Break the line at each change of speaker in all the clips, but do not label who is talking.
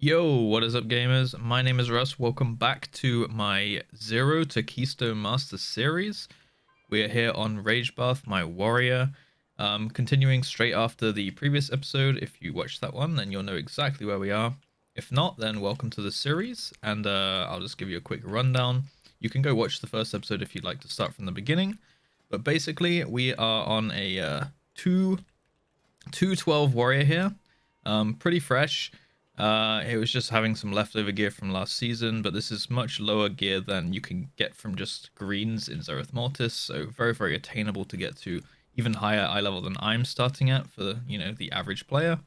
Yo, what is up, gamers? My name is Russ. Welcome back to my Zero to Keystone Master series. We are here on Ragebath, my warrior. Continuing straight after the previous episode. If you watched that one, then you'll know exactly where we are. If not, then welcome to the series, and I'll just give you a quick rundown. You can go watch the first episode if you'd like to start from the beginning. But basically, we are on a 212 warrior here. Pretty fresh. It was just having some leftover gear from last season, but this is much lower gear than you can get from just greens in Zereth Mortis, so very, very attainable to get to even higher eye level than I'm starting at for, the average player.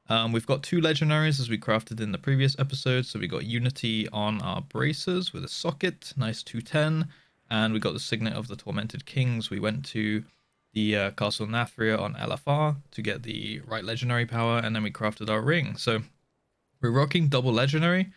We've got two legendaries as we crafted in the previous episode, so we got Unity on our bracers with a socket, nice 210, and we got the Signet of the Tormented Kings. We went to the Castle Nathria on LFR to get the right legendary power, and then we crafted our ring. So we're rocking double legendary.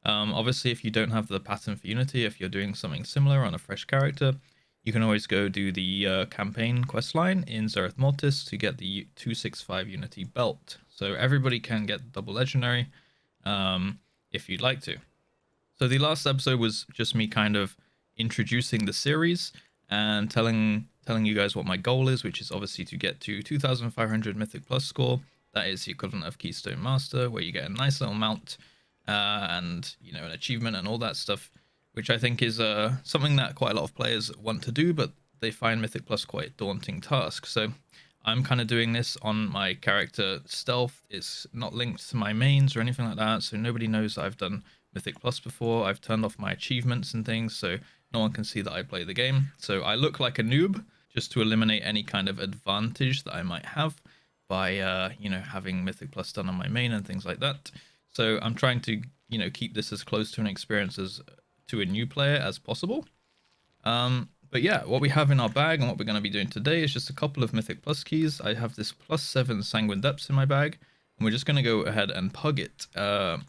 Obviously, if you don't have the pattern for Unity, if you're doing something similar on a fresh character, you can always go do the campaign questline in Zereth Mortis to get the 265 Unity belt. So everybody can get double legendary if you'd like to. So the last episode was just me kind of introducing the series and telling you guys what my goal is, which is obviously to get to 2,500 Mythic Plus score. That is the equivalent of Keystone Master, where you get a nice little mount and, an achievement and all that stuff, which I think is something that quite a lot of players want to do, but they find Mythic Plus quite a daunting task. So I'm kind of doing this on my character Stealth. It's not linked to my mains or anything like that, so nobody knows that I've done Mythic Plus before. I've turned off my achievements and things, so no one can see that I play the game. So I look like a noob, just to eliminate any kind of advantage that I might have by having Mythic Plus done on my main and things like that. So I'm trying to keep this as close to an experience as to a new player as possible. But yeah, what we have in our bag and what we're going to be doing today is just a couple of Mythic Plus keys. I have this +7 Sanguine Depths in my bag, and we're just going to go ahead and pug it. As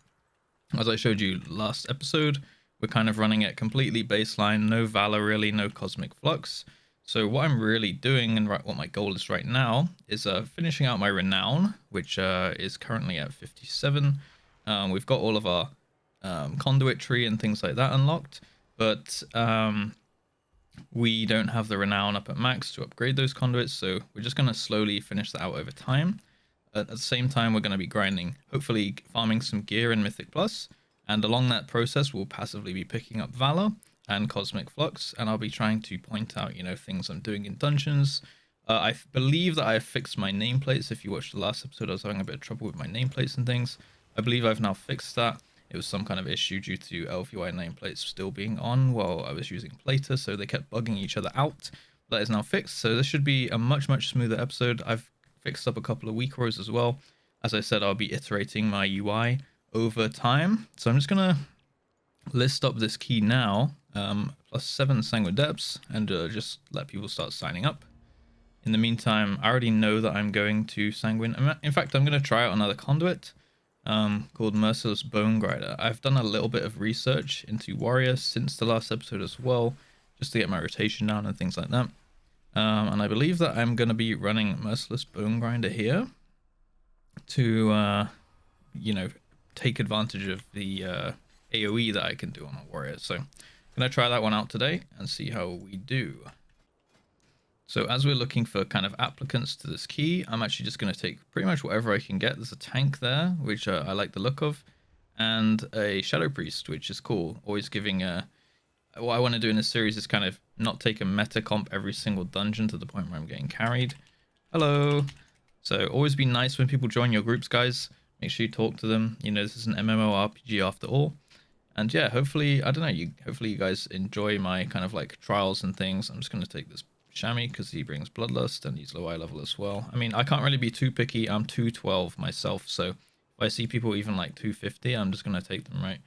I showed you last episode, we're kind of running it completely baseline, no Valor really, no Cosmic Flux. So what I'm really doing and what my goal is right now is finishing out my Renown, which is currently at 57. We've got all of our conduit tree and things like that unlocked, but we don't have the Renown up at max to upgrade those conduits, so we're just going to slowly finish that out over time. At the same time, we're going to be grinding, hopefully farming some gear in Mythic Plus, and along that process, we'll passively be picking up Valor and Cosmic Flux, and I'll be trying to point out, things I'm doing in dungeons. I believe that I have fixed my nameplates. If you watched the last episode, I was having a bit of trouble with my nameplates and things. I believe I've now fixed that. It was some kind of issue due to LVI nameplates still being on while I was using Plater, so they kept bugging each other out. That is now fixed, so this should be a much, much smoother episode. I've fixed up a couple of weak rows as well. As I said, I'll be iterating my UI over time. So I'm just going to list up this key now, +7 Sanguine Depths, and just let people start signing up. In the meantime, I already know that I'm going to Sanguine. In fact, I'm going to try out another conduit called Merciless Bone Grinder. I've done a little bit of research into Warrior since the last episode as well, just to get my rotation down and things like that. And I believe that I'm going to be running Merciless Bone Grinder here to, take advantage of the AoE that I can do on a warrior. So I'm going to try that one out today and see how we do. So as we're looking for kind of applicants to this key, I'm actually just going to take pretty much whatever I can get. There's a tank there, which I like the look of, and a Shadow Priest, which is cool. Always giving what I want to do in this series is kind of not take a meta comp every single dungeon to the point where I'm getting carried. Hello. So always be nice when people join your groups, guys. Make sure you talk to them. This is an MMORPG after all. And yeah, hopefully, I don't know, hopefully you guys enjoy my kind of like trials and things. I'm just going to take this Chamois because he brings Bloodlust and he's low eye level as well. I mean, I can't really be too picky. I'm 212 myself, so if I see people even like 250, I'm just going to take them, right?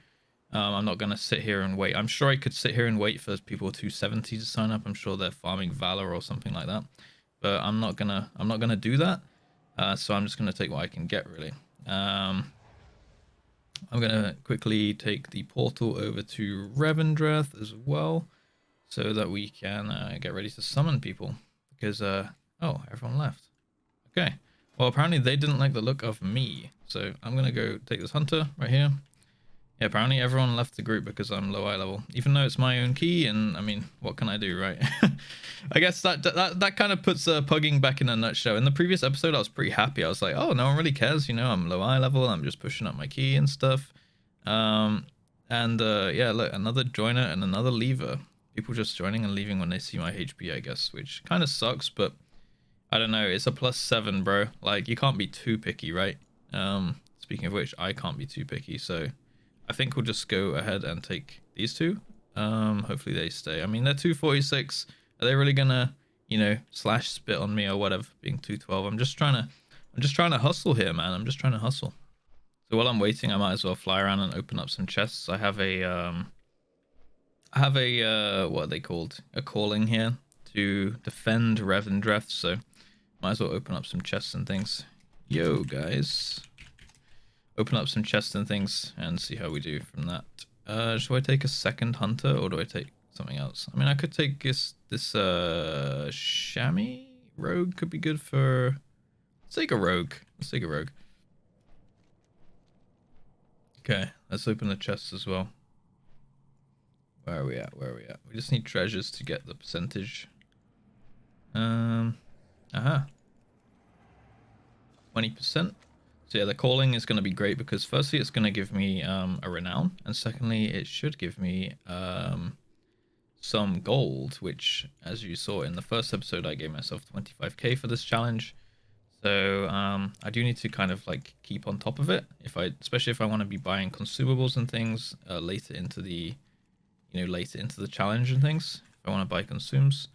I'm not going to sit here and wait. I'm sure I could sit here and wait for people 270 to sign up. I'm sure they're farming Valor or something like that. But I'm not gonna do that. So I'm just going to take what I can get, really. I'm going to quickly take the portal over to Revendreth as well, so that we can get ready to summon people. Because, oh, everyone left. Okay. Well, apparently they didn't like the look of me, so I'm gonna go take this hunter right here. Yeah, apparently everyone left the group because I'm low eye level, even though it's my own key, and I mean, what can I do, right? I guess that kind of puts pugging back in a nutshell. In the previous episode, I was pretty happy. I was like, oh, no one really cares, you know, I'm low eye level, I'm just pushing up my key and stuff. Yeah, look, another joiner and another leaver. People just joining and leaving when they see my HP, I guess, which kind of sucks, but I don't know. It's a +7, bro. Like, you can't be too picky, right? Speaking of which, I can't be too picky, so I think we'll just go ahead and take these two. Hopefully they stay. I mean, they're 246. Are they really gonna, you know, slash spit on me or whatever, being 212? I'm just trying to hustle here, man. I'm just trying to hustle. So while I'm waiting, I might as well fly around and open up some chests. I have a what are they called? A calling here to defend Revan Dreft, so might as well open up some chests and things. Yo, guys. Open up some chests and things and see how we do from that. Should I take a second hunter or do I take something else? I mean, I could take this chamois rogue could be good for. Let's take a rogue. Okay, let's open the chests as well. Where are we at? We just need treasures to get the percentage. 20%. So yeah, the calling is going to be great because firstly it's going to give me a renown, and secondly it should give me some gold, which as you saw in the first episode I gave myself 25k for this challenge. So I do need to kind of like keep on top of it, especially if I want to be buying consumables and things later into the challenge and things. If I want to buy consumes,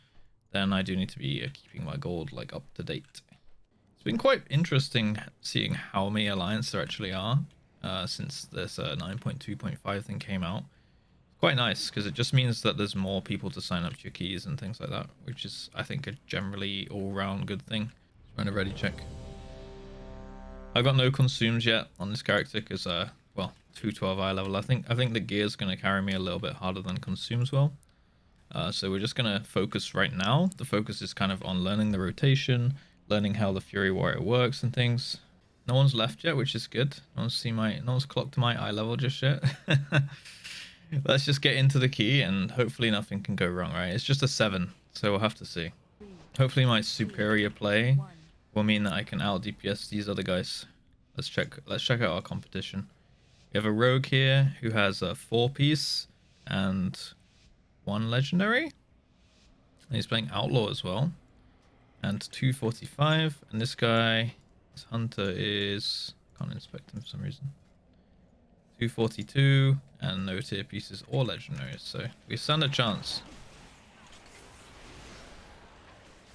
then I do need to be keeping my gold like up to date. It's been quite interesting seeing how many alliance there actually are since this 9.2.5 thing came out. Quite nice because it just means that there's more people to sign up to your keys and things like that, which is I think a generally all-round good thing. Run a ready check. I got no consumes yet on this character because well, 212 eye level. I think the gear's going to carry me a little bit harder than consumes will. So we're just going to focus right now. The focus is kind of on learning the rotation, learning how the Fury Warrior works and things. No one's left yet, which is good. No one's clocked my eye level just yet. Let's just get into the key and hopefully nothing can go wrong, right? It's just a 7, so we'll have to see. Hopefully my superior play will mean that I can out DPS these other guys. Let's check out our competition. We have a rogue here who has a 4-piece and 1 legendary. And he's playing outlaw as well. And 245. And this guy, his hunter is, can't inspect him for some reason. 242 and no tier pieces or legendaries. So we stand a chance.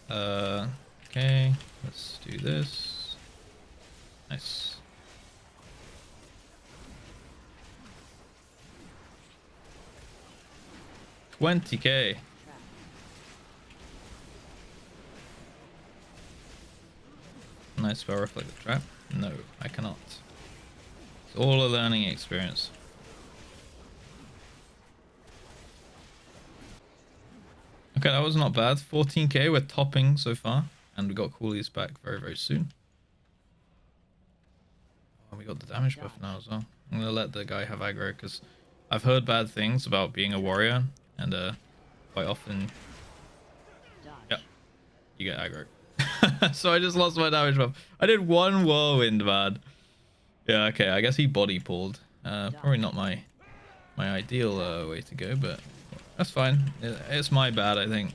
Okay, let's do this. Nice. $20k. Nice spell reflect the trap. No, I cannot. It's all a learning experience. Okay, that was not bad. 14k, we're topping so far. And we got coolies back very, very soon. Oh, we got the damage buff now as well. I'm going to let the guy have aggro because I've heard bad things about being a warrior. And quite often, yeah, you get aggro. So I just lost my damage buff. I did 1 whirlwind, man. Yeah, okay, I guess he body pulled. Probably not my ideal way to go, but that's fine. It's my bad, I think.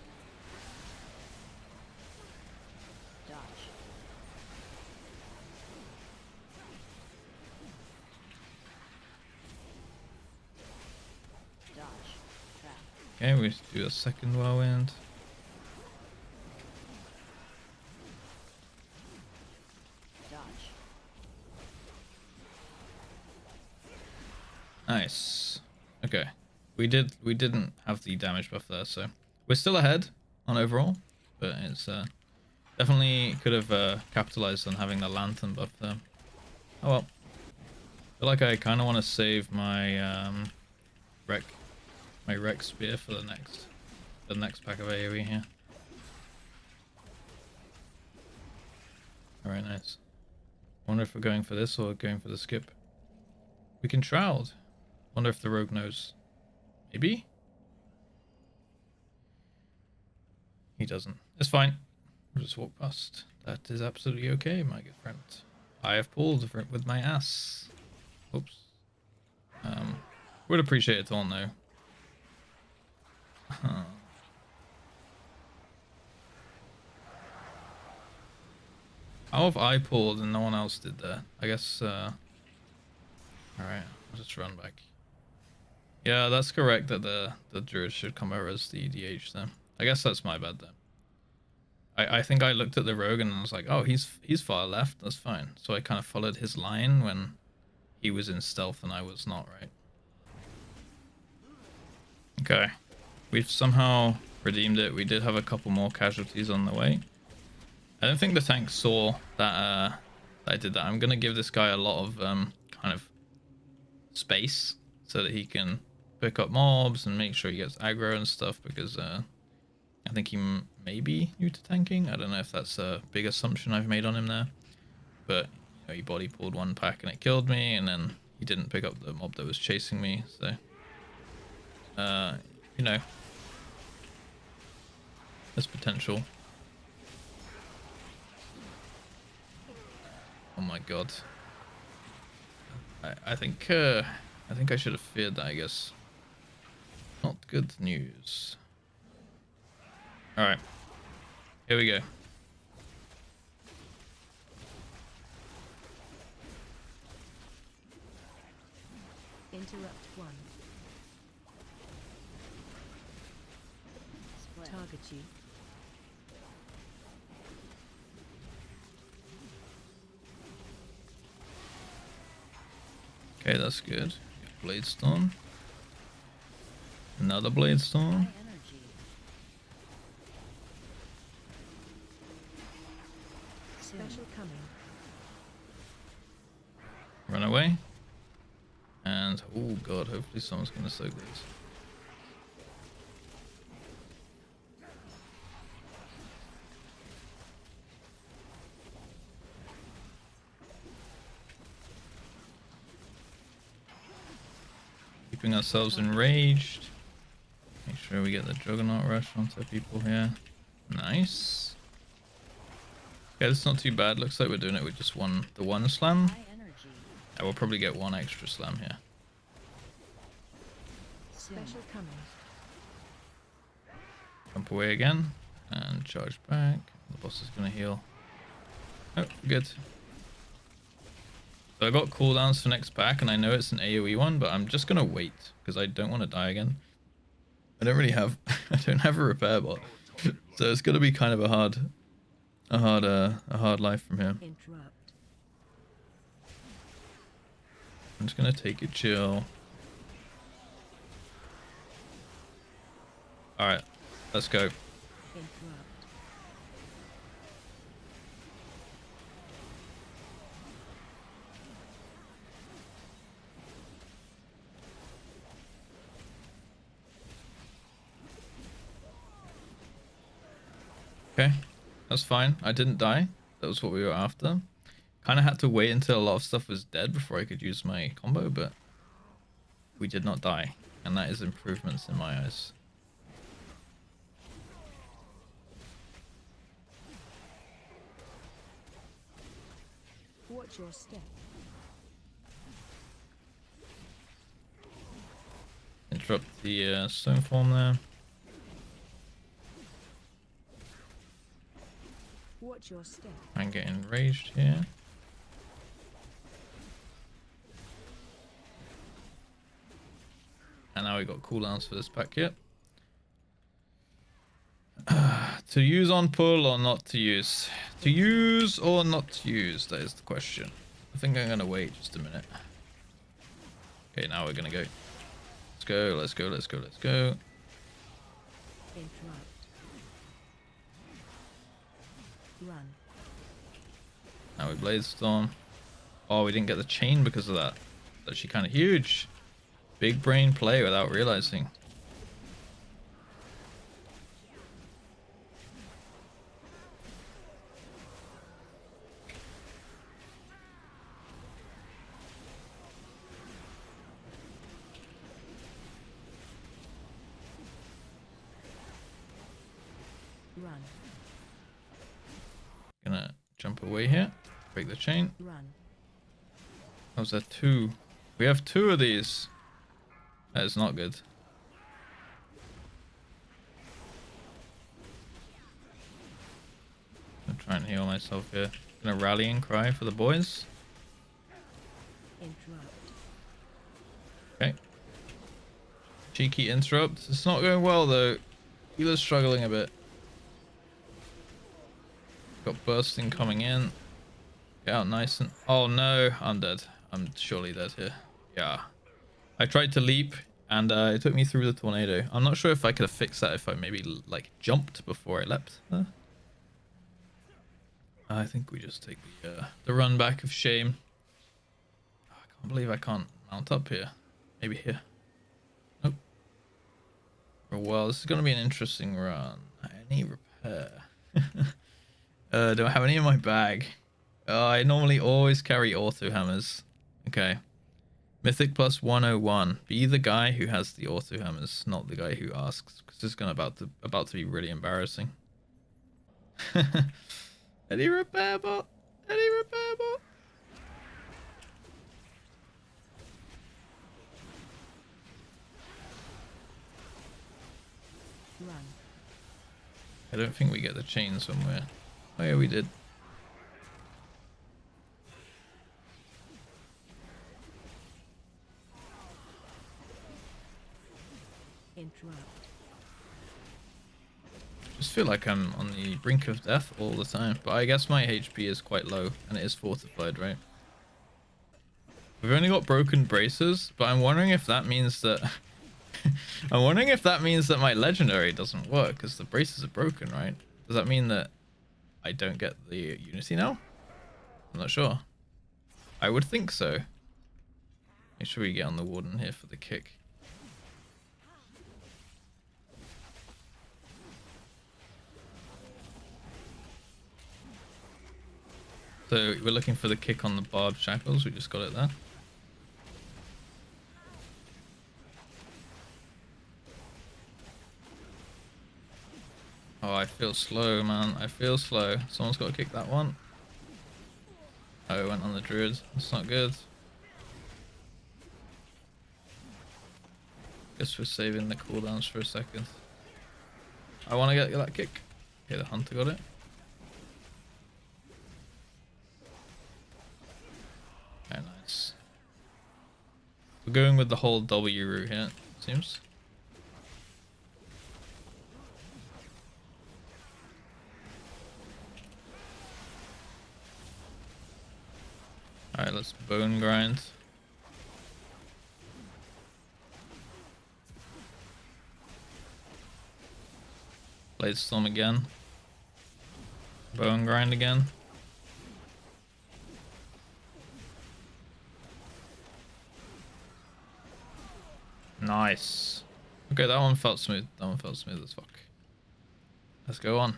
Okay, we do a second whirlwind. Nice. Okay. We didn't have the damage buff there, so we're still ahead on overall, but it's definitely could have capitalized on having the lantern buff there. Oh well. I feel like I kind of want to save my wreck spear for the next pack of AoE here. Alright, nice. Wonder if we're going for this or going for the skip. We can shroud. Wonder if the rogue knows. Maybe? He doesn't. It's fine. We'll just walk past. That is absolutely okay, my good friend. I have pulled with my ass. Oops. Would appreciate it on though. Huh. How have I pulled and no one else did there? I guess, alright, I'll just run back. Yeah, that's correct that the druid should come over as the DH there. I guess that's my bad then. I think I looked at the rogue and I was like, oh, he's far left, that's fine. So I kind of followed his line when he was in stealth and I was not, right? Okay. We've somehow redeemed it. We did have a couple more casualties on the way. I don't think the tank saw that, that I did that. I'm going to give this guy a lot of kind of space so that he can pick up mobs and make sure he gets aggro and stuff, because I think he may be new to tanking. I don't know if that's a big assumption I've made on him there. But you know, he body pulled one pack and it killed me, and then he didn't pick up the mob that was chasing me. So, you know, there's potential. Oh my god. I think I should have feared that, I guess. Not good news. Alright. Here we go.
Interrupt 1. Target you.
Okay, that's good. Blade Storm. Another Blade Storm.
Special coming.
Run away. And, oh god, hopefully someone's gonna soak this. Keeping ourselves enraged. Make sure we get the Juggernaut Rush onto people here. Nice. Okay, that's not too bad. Looks like we're doing it with just the one slam. I will probably get one extra slam here.
Special coming.
Jump away again and charge back. The boss is gonna heal. Oh, good. So I got cooldowns for next pack, and I know it's an AoE one, but I'm just gonna wait because I don't want to die again. I don't really have I don't have a repair bot, so it's gonna be kind of a hard life from here.
Interrupt.
I'm just gonna take it chill. All right, let's go.
Interrupt.
Okay, that's fine. I didn't die. That was what we were after. Kind of had to wait until a lot of stuff was dead before I could use my combo, but we did not die, and that is improvements in my eyes.
Watch your step.
Interrupt the stone form there.
Watch your step.
I'm getting enraged here. And now we got cooldowns for this pack here. To use on pull or not to use? To use or not to use? That is the question. I think I'm gonna wait just a minute. Okay, now we're gonna go. Let's go, let's go, let's go, let's go.
Interrupt. Run.
Now we Blade Storm. Oh, we didn't get the chain because of that. That's actually kind of huge. Big brain play without realizing. Gonna jump away here. Break the chain.
Run.
How's that 2? We have 2 of these. That is not good. I'm trying to heal myself here. Gonna rallying cry for the boys.
Interrupt.
Okay. Cheeky interrupt. It's not going well though. Healer's struggling a bit. Got bursting coming in. Get out nice and... Oh no, I'm dead. I'm surely dead here. Yeah. I tried to leap and it took me through the tornado. I'm not sure if I could have fixed that if I maybe like jumped before I leapt. I think we just take the run back of shame. Oh, I can't believe I can't mount up here. Maybe here. Nope. Oh, well, this is going to be an interesting run. Any repair? Do I have any in my bag? I normally always carry auto hammers. Okay. Mythic plus 101. Be the guy who has the auto hammers, not the guy who asks, because this is gonna about to be really embarrassing. Any repair bot? Any repair bot?
Run.
I don't think we get the chain somewhere. Oh yeah, we did.
Interrupt.
Just feel like I'm on the brink of death all the time, but I guess my HP is quite low and it is fortified, right? We've only got broken braces, but I'm wondering if that means that I'm wondering if that means that my legendary doesn't work because the braces are broken, right? Does that mean that I don't get the unity now? I'm not sure. I would think so. Make sure we get on the warden here for the kick. So we're looking for the kick on the barbed shackles. We just got it there. Oh, I feel slow, man. I feel slow. Someone's got to kick that one. Oh, it went on the druid. That's not good. Guess we're saving the cooldowns for a second. I want to get that kick. Okay, the hunter got it. Okay, nice. We're going with the whole W route here, it seems. Alright, let's bone grind. Blade Storm again. Bone grind again. Nice. Okay, that one felt smooth. That one felt smooth as fuck. Let's go on.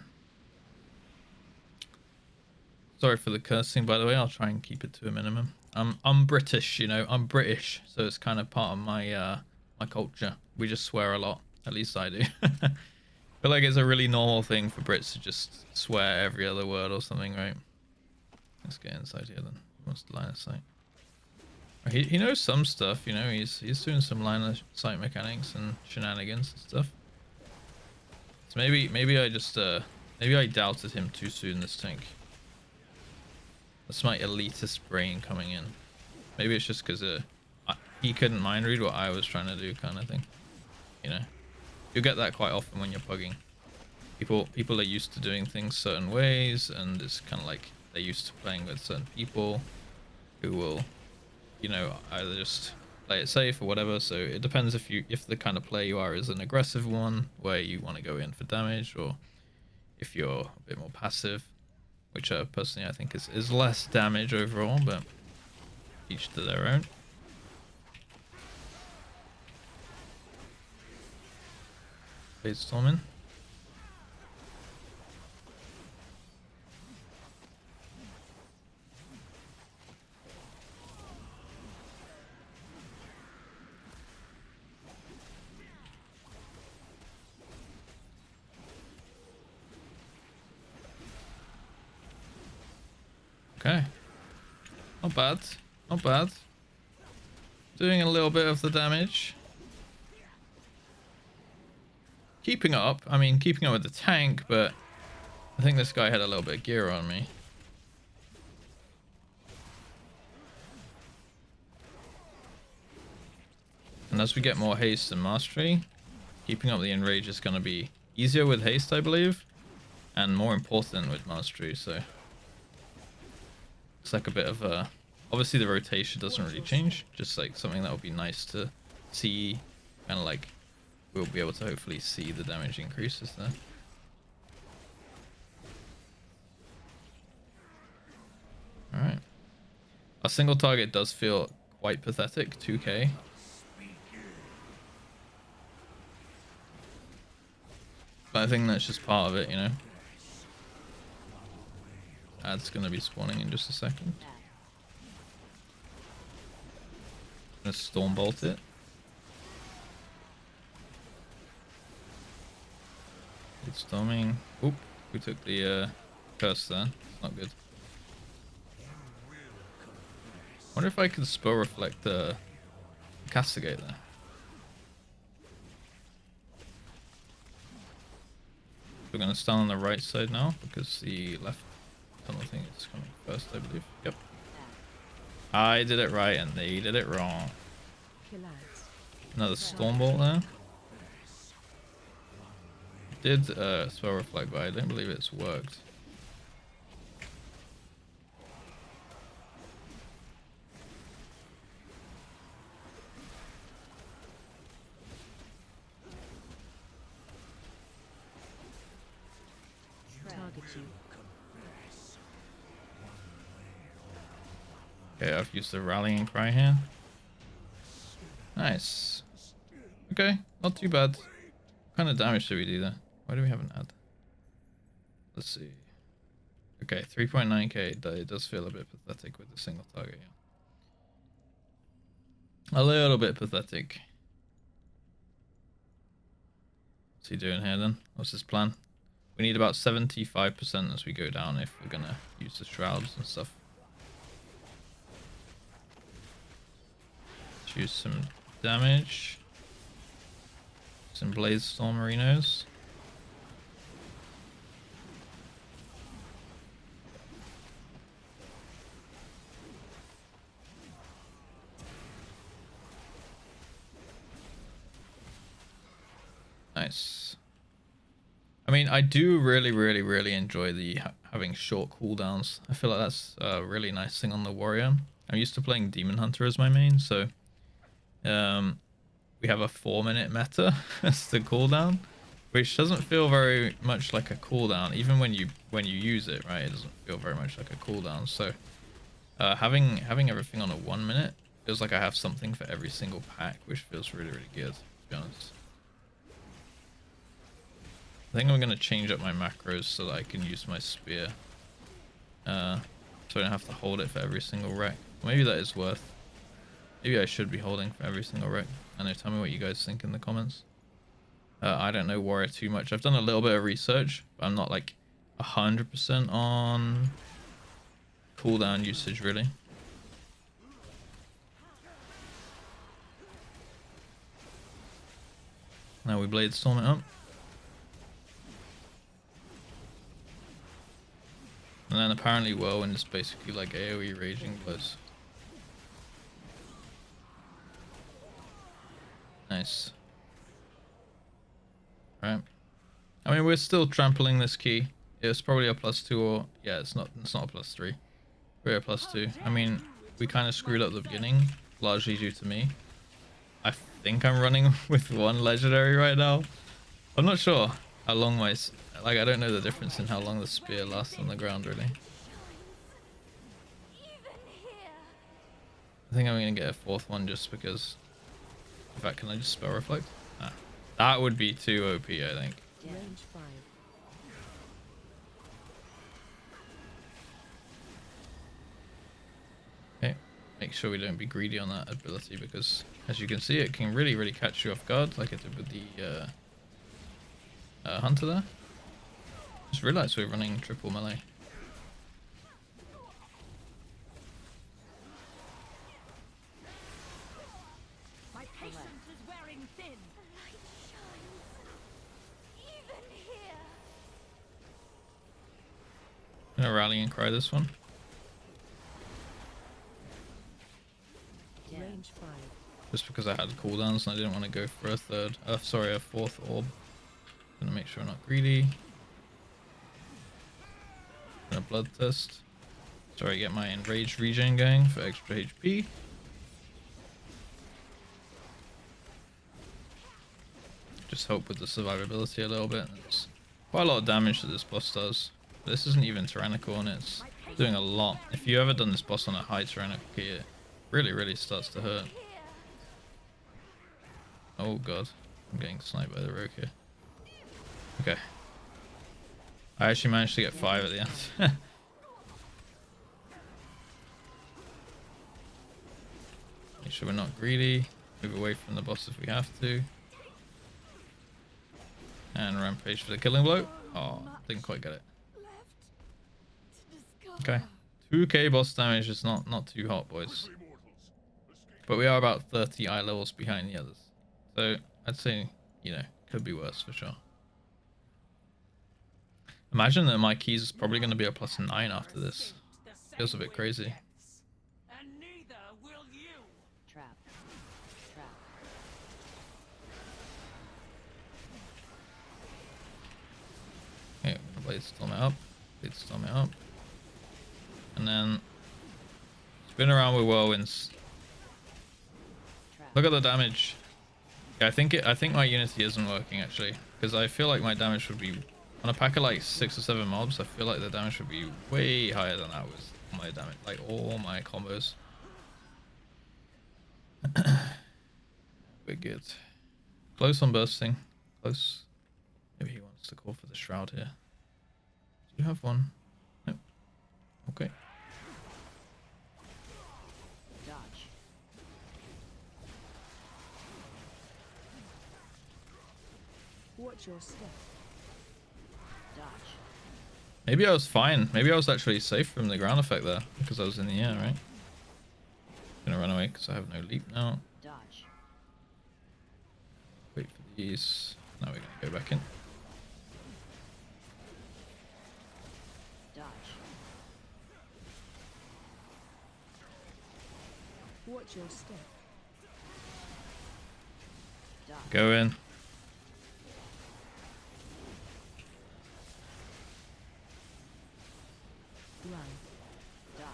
Sorry for the cursing, by the way. I'll try and keep it to a minimum. I'm British, you know. I'm British, so it's kind of part of my my culture. We just swear a lot. At least I do. I feel like it's a really normal thing for Brits to just swear every other word or something, right? Let's get inside here then. What's the line of sight? He knows some stuff, you know. He's doing some line of sight mechanics and shenanigans and stuff. So maybe I just maybe I doubted him too soon this tank. That's my elitist brain coming in. Maybe it's just because he couldn't mind read what I was trying to do, kind of thing. You know, you get that quite often when you're pugging. People are used to doing things certain ways, and it's kind of like they're used to playing with certain people who will, you know, either just play it safe or whatever. So it depends if the kind of player you are is an aggressive one where you want to go in for damage, or if you're a bit more passive, which personally I think is less damage overall, but each to their own. Blade Storming. Okay. Not bad. Not bad. Doing a little bit of the damage. Keeping up. I mean, keeping up with the tank, but I think this guy had a little bit of gear on me. And as we get more haste and mastery, keeping up the enrage is going to be easier with haste, I believe, and more important with mastery, so it's like a bit of a... Obviously the rotation doesn't really change, just like something that would be nice to see, kind of like we'll be able to hopefully see the damage increases there. Alright. Our single target does feel quite pathetic, 2k. But I think that's just part of it, you know. Ad's gonna be spawning in just a second. Gonna storm bolt it. It's storming. Oop, we took the curse there. It's not good. Wonder if I could spell reflect the castigate there. We're gonna stand on the right side now because the left tunnel thing is coming first, I believe. Yep. I did it right and they did it wrong. Another storm bolt there. Did spell reflect, but I don't believe it's worked. Okay, I've used the rallying cry here. Nice. Okay, not too bad. What kind of damage did we do there? Why do we have an ad? Let's see. Okay, 3.9k. It does feel a bit pathetic with the single target. Yeah. A little bit pathetic. What's he doing here then? What's his plan? We need about 75% as we go down if we're gonna use the shrouds and stuff. Choose some damage. Some Blaze Storm Marinos. Nice. I mean, I do really enjoy the having short cooldowns. I feel like that's a really nice thing on the warrior. I'm used to playing Demon Hunter as my main, so we have a 4-minute meta as the cooldown, which doesn't feel very much like a cooldown. Even when you use it, right, it doesn't feel very much like a cooldown. So having everything on a 1 minute feels like I have something for every single pack, which feels really good, to be honest. I think I'm going to change up my macros so that I can use my spear. So I don't have to hold it for every single wreck. Maybe that is worth. Maybe I should be holding for every single wreck. I know, tell me what you guys think in the comments. I don't know Warrior too much. I've done a little bit of research, but I'm not like 100% on cooldown usage really. Now we Blade Storm it up. And then apparently Whirlwind is basically like AoE Raging Blows. Nice. Right. I mean, we're still trampling this key. It's probably a +2 or... Yeah, it's not a +3. We're a +2. I mean, we kind of screwed up the beginning, largely due to me. I think I'm running with 1 legendary right now. I'm not sure how long my... Like, I don't know the difference in how long the spear lasts on the ground, really. I think I'm going to get a 4th one just because... In fact, can I just spell reflect? Ah, that would be too OP, I think.
Range 5.
Okay, make sure we don't be greedy on that ability because, as you can see, it can really catch you off guard, like it did with the hunter there. Just realised we're running triple melee.
Patience is wearing thin.
The light shines. Even here.
I'm gonna rally and cry this one.
Range 5.
Just because I had cooldowns and I didn't want to go for a fourth orb. Gonna make sure I'm not greedy. Gonna blood test. Sorry, get my enraged regen going for extra HP. Just help with the survivability a little bit. It's quite a lot of damage that this boss does. This isn't even tyrannical and it's doing a lot. If you ever done this boss on a high tyrannical key, it really starts to hurt. Oh god, I'm getting sniped by the rogue here. Okay. I actually managed to get 5 at the end. Make sure we're not greedy. Move away from the boss if we have to. And rampage for the killing blow. Oh, didn't quite get it. Okay. 2k boss damage is not too hot, boys. But we are about 30 eye levels behind the others. So I'd say, you know, could be worse for sure. Imagine that my keys is probably going to be a +9 after this. Feels a bit crazy.
And neither will you.
Trap. Trap.
Okay, I'm gonna blade storm it up. Blade storm it up. And then spin around with whirlwinds.
Trap.
Look at the damage. Yeah, I think my unity isn't working actually, because I feel like my damage would be on a pack of like 6 or 7 mobs. I feel like the damage would be way higher than that with my damage, like all my combos. We're good. Close on bursting. Close. Maybe he wants to call for the shroud here. Do you have one? No. Okay.
Dodge.
Watch your step.
Dodge.
Maybe I was fine. Maybe I was actually safe from the ground effect there because I was in the air, right? Gonna run away because I have no leap now.
Dodge.
Wait for these. Now we're gonna go back in.
Dodge.
Watch your step.
Dodge.
Go in.
Run.
Dodge.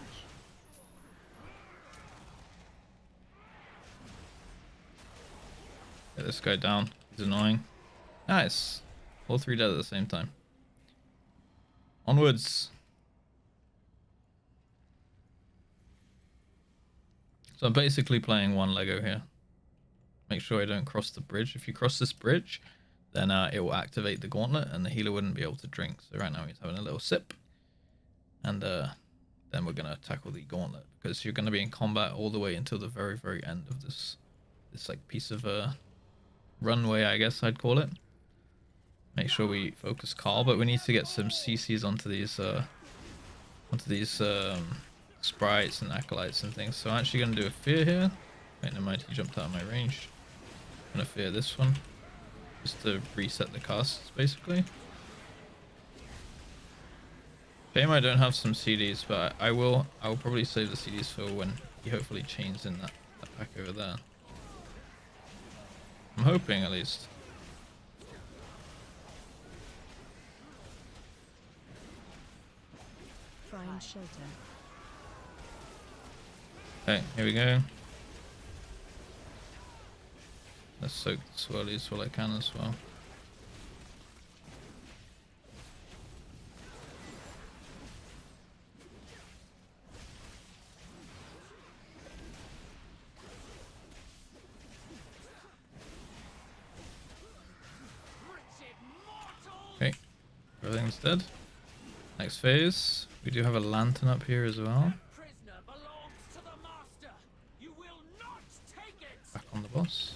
Get this guy down. He's annoying. Nice. All 3 dead at the same time. Onwards. So I'm basically playing one Lego here. Make sure I don't cross the bridge. If you cross this bridge, then it will activate the gauntlet and the healer wouldn't be able to drink. So right now he's having a little sip. And then we're going to tackle the gauntlet because you're going to be in combat all the way until the very end of this like piece of runway, I guess I'd call it. Make sure we focus Carl, but we need to get some CCs onto these sprites and acolytes and things. So I'm actually going to do a fear here. Wait, never mind, he jumped out of my range. I'm going to fear this one just to reset the casts basically. Shame I don't have some CDs, but I will probably save the CDs for when he hopefully chains in that pack over there. I'm hoping at least.
Find shelter.
Okay, here we go. Let's soak the swirlies while I can as well. Okay, everything's dead. Next phase. We do have a lantern up here as well.
Prisoner belongs to the master. You will not take it.
Back on the boss.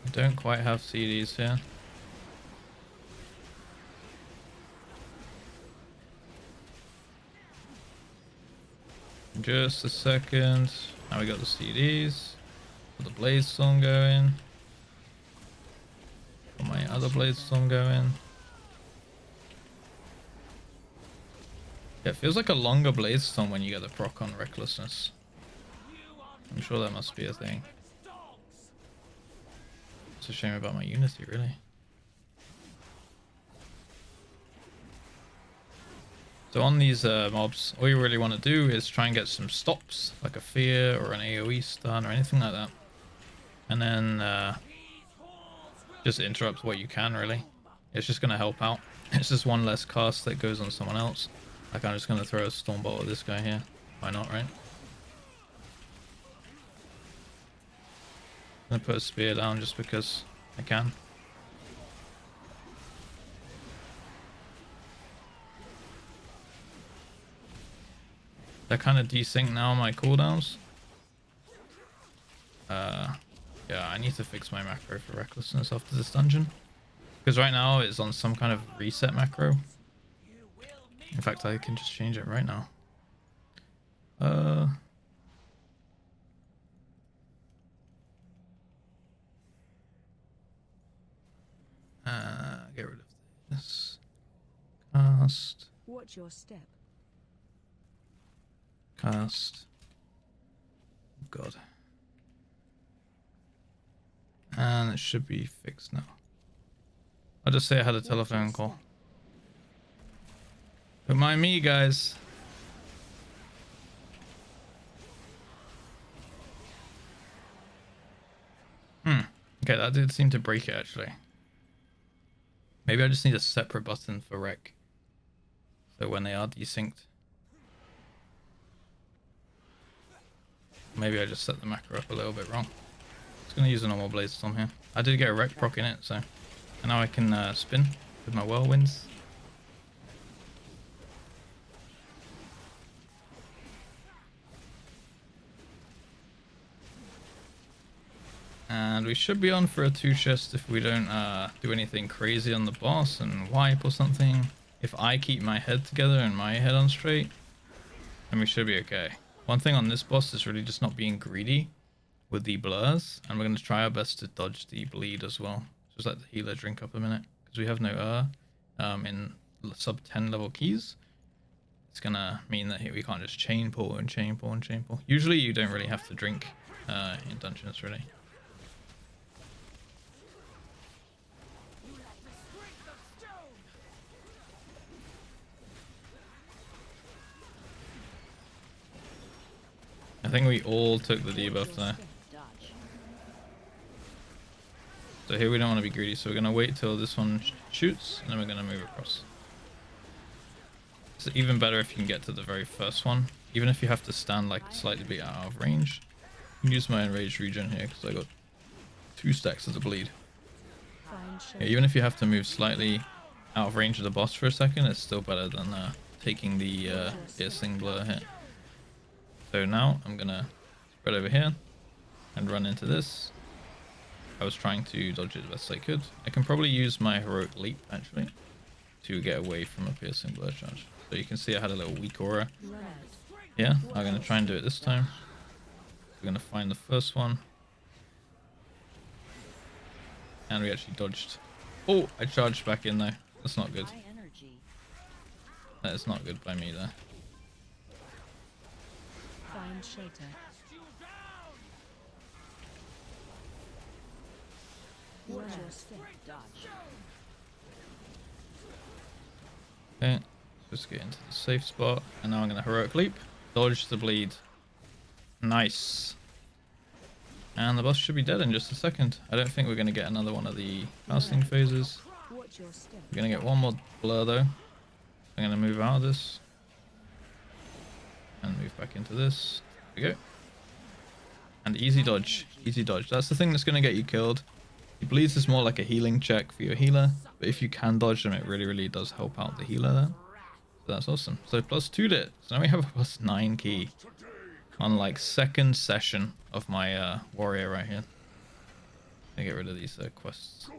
I don't quite have CDs here. Just a second. Now we got the CDs. Got the Blaze Storm going. Got my other Blaze Storm going. Yeah, it feels like a longer Blaze Storm when you get the proc on Recklessness. I'm sure that must be a thing. It's a shame about my Unity, really. So on these mobs, all you really want to do is try and get some stops, like a fear or an AoE stun or anything like that. And then just interrupt what you can, really. It's just going to help out. It's just one less cast that goes on someone else. Like, I'm just going to throw a Stormbolt at this guy here. Why not, right? I'm going to put a spear down just because I can. They're kind of desync now on my cooldowns. Yeah, I need to fix my macro for Recklessness after this dungeon. Because right now it's on some kind of reset macro. In fact, I can just change it right now. Get rid of this. Cast.
Watch your step.
Cast. God. And it should be fixed now. I'll just say I had a telephone call. Don't mind me, guys. Okay, that did seem to break it, actually. Maybe I just need a separate button for rec. So when they are desynced. Maybe I just set the macro up a little bit wrong. Just gonna use a normal Blaze Storm here. I did get a rec proc in it, so... And now I can spin with my whirlwinds. And we should be on for a 2-chest if we don't do anything crazy on the boss and wipe or something. If I keep my head together and my head on straight, then we should be okay. One thing on this boss is really just not being greedy with the blurs, and we're going to try our best to dodge the bleed as well. Just let the healer drink up a minute, because we have no in sub 10 level keys. It's going to mean that we can't just chain pull and chain pull and chain pull. Usually you don't really have to drink in dungeons, really. I think we all took the debuff there. So here we don't want to be greedy, so we're going to wait till this one shoots, and then we're going to move across. It's even better if you can get to the very first one, even if you have to stand like slightly bit out of range. You can use my enraged regen here, because I got 2 stacks of the bleed. Yeah, even if you have to move slightly out of range of the boss for a second, it's still better than taking the piercing blur hit. So now I'm going to spread over here and run into this. I was trying to dodge it the best I could. I can probably use my heroic leap actually to get away from a piercing blur charge. So you can see I had a little weak aura. Yeah, I'm going to try and do it this time. We're going to find the first one. And we actually dodged. Oh, I charged back in though. That's not good. That is not good by me there.
Find shelter. Watch your step.
Okay, just get into the safe spot, and now I'm going to heroic leap, dodge the bleed. Nice. And the boss should be dead in just a second. I don't think we're going to get another one of the casting phases.
Watch your step.
We're going to get one more blur though. I'm going to move out of this and move back into this. There we go. And easy dodge. Easy dodge. That's the thing that's going to get you killed. The bleeds is more like a healing check for your healer, but if you can dodge them, it really does help out the healer there. So that's awesome. So +2 it. So now we have a +9 key on like 2nd session of my warrior right here. I get rid of these quests.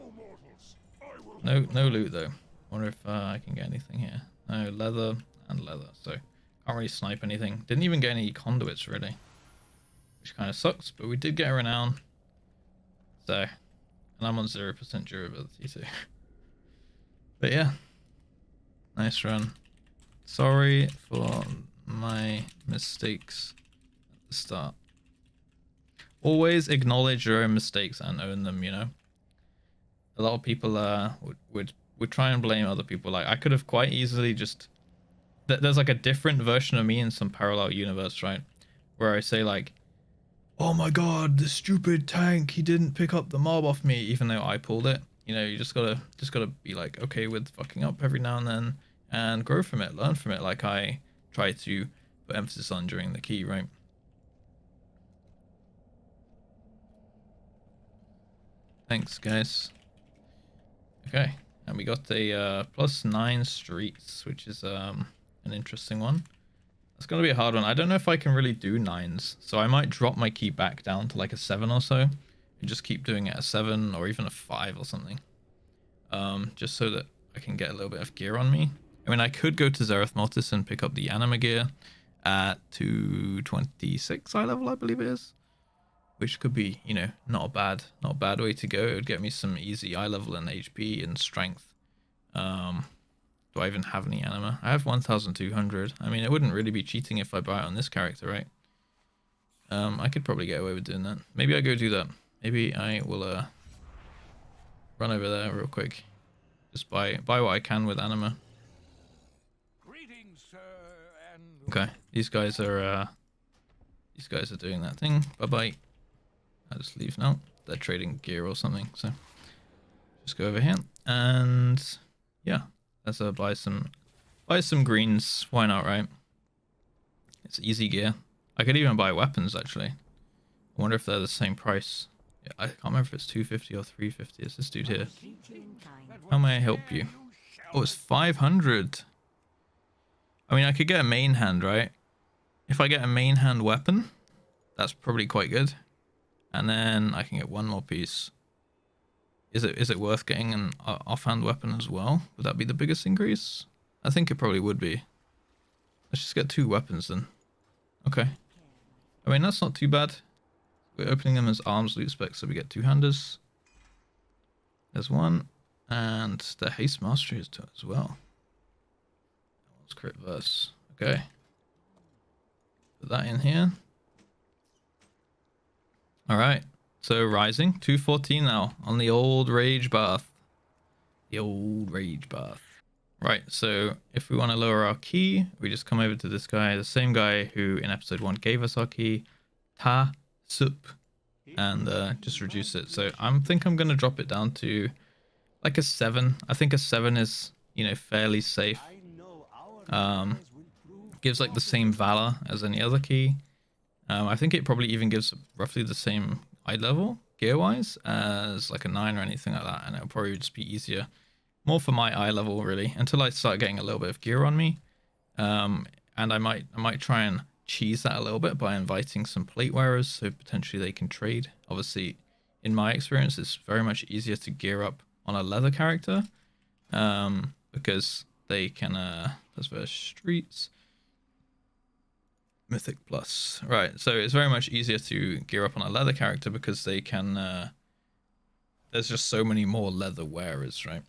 No loot though. Wonder if I can get anything here. No leather and leather. So Can't really snipe anything. Didn't even get any conduits really, which kind of sucks. But we did get a renown. So, and I'm on 0% durability too. But yeah, nice run. Sorry for my mistakes at the start. Always acknowledge your own mistakes and own them, you know. A lot of people would try and blame other people. Like, I could have quite easily just... There's like a different version of me in some parallel universe, right? Where I say like, oh my god, the stupid tank, he didn't pick up the mob off me, even though I pulled it. You know, you just gotta be like, okay with fucking up every now and then, and grow from it, learn from it, like I try to put emphasis on during the key, right? Thanks, guys. Okay, and we got a +9 streets, which is an interesting one. It's gonna be a hard one. I don't know if I can really do 9s, so I might drop my key back down to like a 7 or so, and just keep doing it at a 7 or even a 5 or something. Just so that I can get a little bit of gear on me. I mean, I could go to Zereth Mortis and pick up the anima gear at 226 eye level, I believe it is. Which could be, you know, not a bad way to go. It would get me some easy eye level and HP and strength. Do I even have any anima? I have 1,200. I mean, it wouldn't really be cheating if I buy it on this character, right? I could probably get away with doing that. Maybe I go do that. Maybe I will run over there real quick. Just buy what I can with anima.
Greetings, sir, and
Okay, these guys are doing that thing. Bye bye. I'll just leave now. They're trading gear or something, so just go over here and yeah, let's buy some greens. Why not, right? It's easy gear. I could even buy weapons actually. I wonder if they're the same price. Yeah, I can't remember if it's 250 or 350. It's this dude here. How may I help you? Oh, it's 500. I mean, I could get a main hand, right? If I get a main hand weapon, that's probably quite good. And then I can get one more piece. Is it worth getting an offhand weapon as well? Would that be the biggest increase? I think it probably would be. Let's just get 2 weapons then. Okay. I mean, that's not too bad. We're opening them as arms loot specs, so we get 2-handers. There's one. And the haste mastery is as well. Let's crit verse. Okay. Put that in here. Alright, so rising, 214 now, on the old rage bath. The old rage bath. Right, so if we want to lower our key, we just come over to this guy, the same guy who in episode 1 gave us our key, Tazavesh, and just reduce it. So I think I'm going to drop it down to like a 7. I think a 7 is, you know, fairly safe. Gives like the same valor as any other key. I think it probably even gives roughly the same eye level gear-wise as like a 9 or anything like that, and it'll probably just be easier. More for my eye level really, until I start getting a little bit of gear on me. And I might try and cheese that a little bit by inviting some plate wearers, so potentially they can trade. Obviously, in my experience, it's very much easier to gear up on a leather character, because they can Tazavesh Streets. Mythic plus. Right, so it's very much easier to gear up on a leather character because they can... there's just so many more leather wearers, right?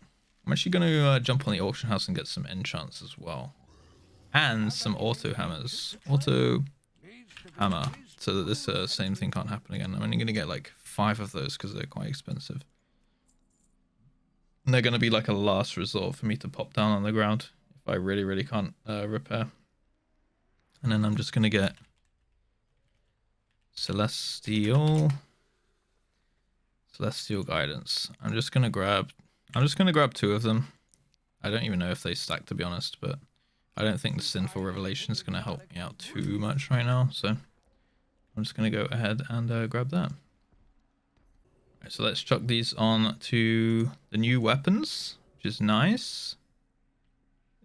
I'm actually going to jump on the auction house and get some enchants as well. And some auto hammers. Auto hammer. So that this same thing can't happen again. I'm only going to get like 5 of those because they're quite expensive. And they're going to be like a last resort for me to pop down on the ground if I really, really can't repair. And then I'm just going to get Celestial Guidance. I'm just going to grab 2 of them. I don't even know if they stack, to be honest, but I don't think the Sinful Revelation is going to help me out too much right now, so I'm just going to go ahead and grab that. Right, so let's chuck these on to the new weapons, which is nice.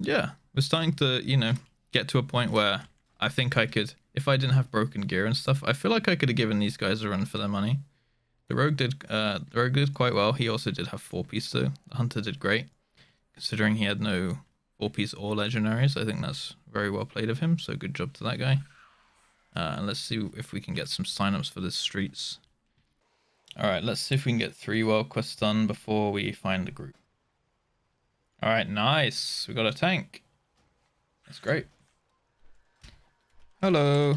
Yeah, we're starting to, you know, get to a point where I think I could, if I didn't have broken gear and stuff, I feel like I could have given these guys a run for their money. The rogue did quite well. He also did have 4 pieces though. The hunter did great, considering he had no 4-piece or legendaries. I think that's very well played of him, so good job to that guy. And let's see if we can get some signups for this Streets. Alright, let's see if we can get 3 world quests done before we find the group. Alright, nice. We got a tank. That's great. Hello.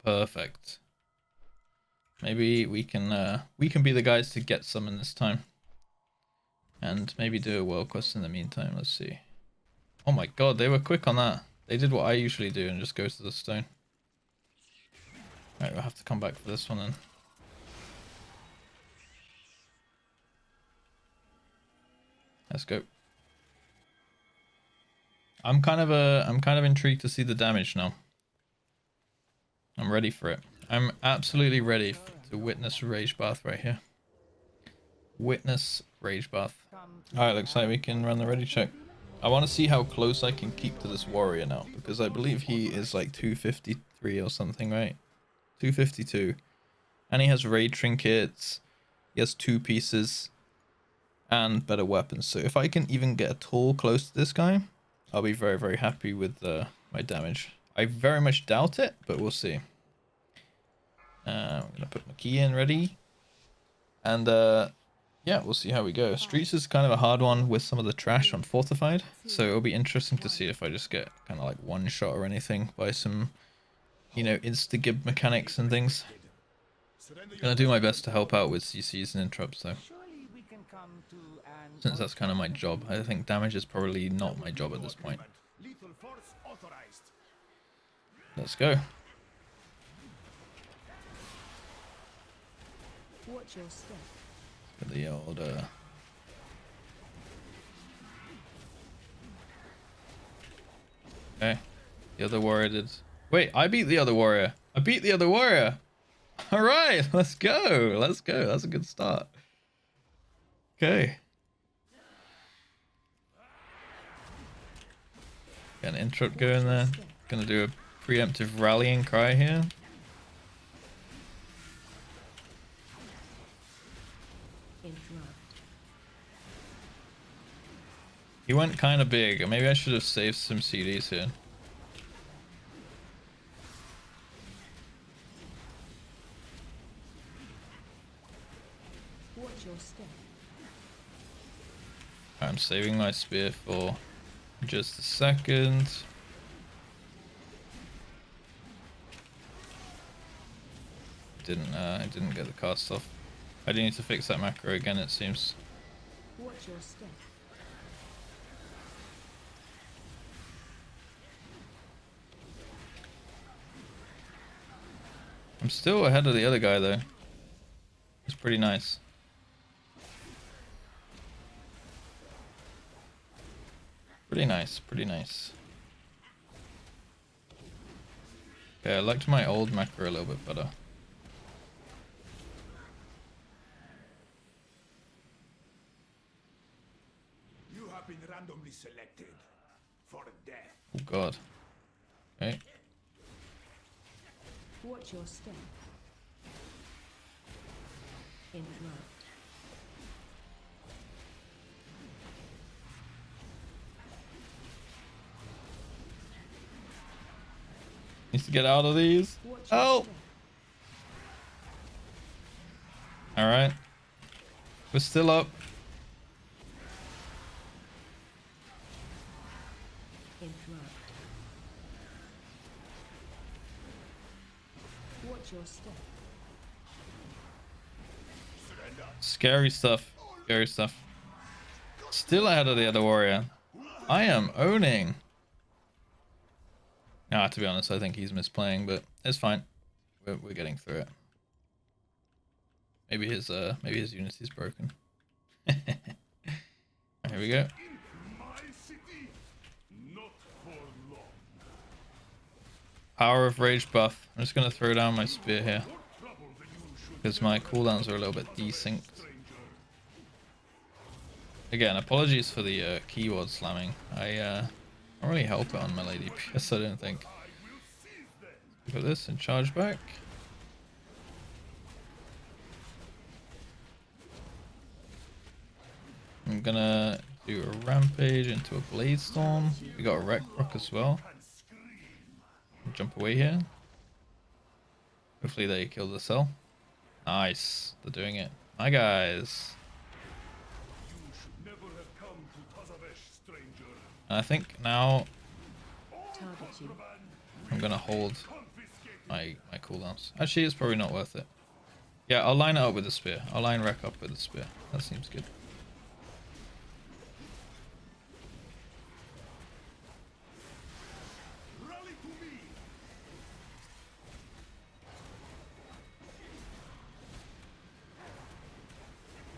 Perfect. Maybe we can be the guys to get some in this time. And maybe do a world quest in the meantime. Let's see. Oh my god, they were quick on that. They did what I usually do and just go to the stone. Alright, we'll have to come back for this one then. Let's go. I'm kind of intrigued to see the damage now. I'm ready for it. I'm absolutely ready to witness Rage Bath right here. Witness Rage Bath. Alright, looks like we can run the ready check. I want to see how close I can keep to this warrior now, because I believe he is like 253 or something, right? 252. And he has raid trinkets. He has 2 pieces. And better weapons. So if I can even get at all close to this guy, I'll be very, very happy with my damage. I very much doubt it, but we'll see. I'm going to put my key in ready. And yeah, we'll see how we go. Streets is kind of a hard one with some of the trash on Fortified. So it'll be interesting to see if I just get kind of like one shot or anything by some, you know, insta-gib mechanics and things. Gonna do my best to help out with CCs and interrupts though. Since that's kind of my job. I think damage is probably not my job at this point. Let's go.
Watch your step.
For the old okay. The other warrior did. Wait, I beat the other warrior. I beat the other warrior. Alright, let's go. Let's go. That's a good start. Okay. Get an interrupt going there. Gonna do a preemptive rallying cry here. He went kind of big. Maybe I should have saved some CDs here.
Watch your step.
I'm saving my spear for just a second. I didn't get the cast off. I do need to fix that macro again, it seems.
Watch your step.
I'm still ahead of the other guy though. It's pretty nice. Pretty nice, pretty nice. Okay, I liked my old macro a little bit better.
You have been randomly selected for death.
Oh god. Okay.
Watch your step. Interrupt.
Needs to get out of these.
Watch your
Oh!
step.
Alright. We're still up.
Interrupt. Watch your step.
Scary stuff. Scary stuff. Still ahead of the other warrior. I am owning. Ah, to be honest, I think he's misplaying, but it's fine. We're getting through it. Maybe his Unity's broken. Here we go. Power of Rage buff. I'm just gonna throw down my spear here because my cooldowns are a little bit desynced. Again, apologies for the keyword slamming. I don't really help it on my lady PS, I don't think. Look at this and charge back. I'm gonna Do a rampage into a blade storm. We got a wreck rock as well. Jump away here. Hopefully they kill the cell. Nice, they're doing it. My guys.
You should never have come to Tazavesh, stranger.
And I think now
Target you.
I'm gonna hold my cooldowns. Actually, it's probably not worth it. Yeah, I'll line it up with the spear. I'll line wreck up with the spear. That seems good.
Rally to me.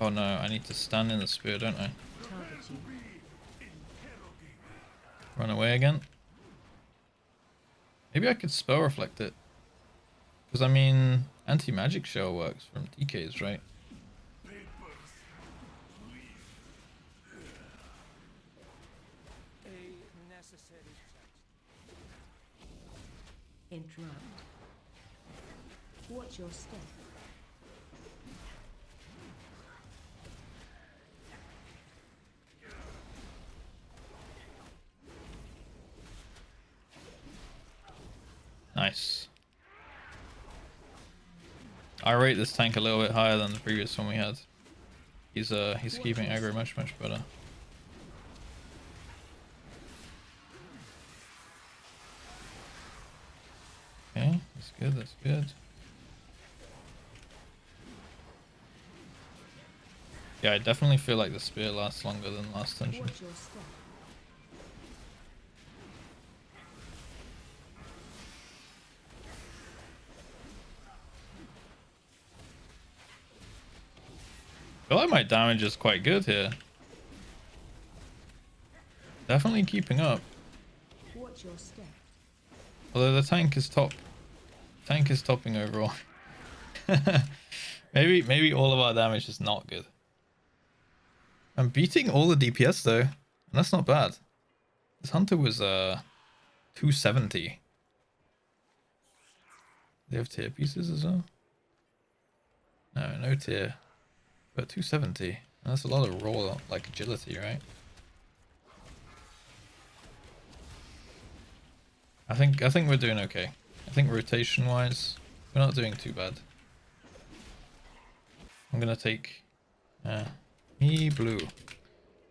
Oh no, I need to stand in the spear, don't I?
Target you.
Run away again. Maybe I could spell reflect it. Because I mean, anti-magic shell works from DKs, right?
A necessary check.
Interrupt. Watch your step.
Nice. I rate this tank a little bit higher than the previous one we had. He's keeping aggro much better. Okay, that's good, that's good. Yeah, I definitely feel like the spear lasts longer than last dungeon.
Watch your step.
I feel like my damage is quite good here. Definitely keeping up.
Watch your step.
Although the tank is top. Tank is topping overall. maybe all of our damage is not good. I'm beating all the DPS though. And that's not bad. This hunter was 270. They have tier pieces as well? No, no tier. But 270. And that's a lot of raw like agility, right? I think we're doing okay. I think rotation wise, we're not doing too bad. I'm gonna take me blue.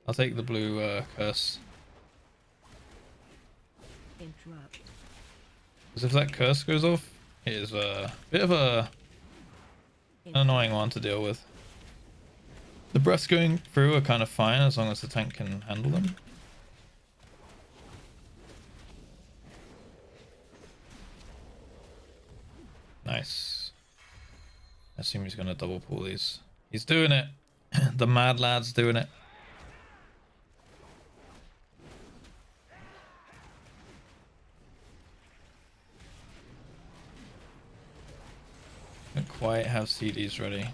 I'll take the blue curse.
Interrupt.
Because if that curse goes off, it is a bit of an annoying one to deal with. The breaths going through are kind of fine as long as the tank can handle them. Nice. I assume he's going to double pull these. He's doing it. The mad lad's doing it. Don't quite have CDs ready.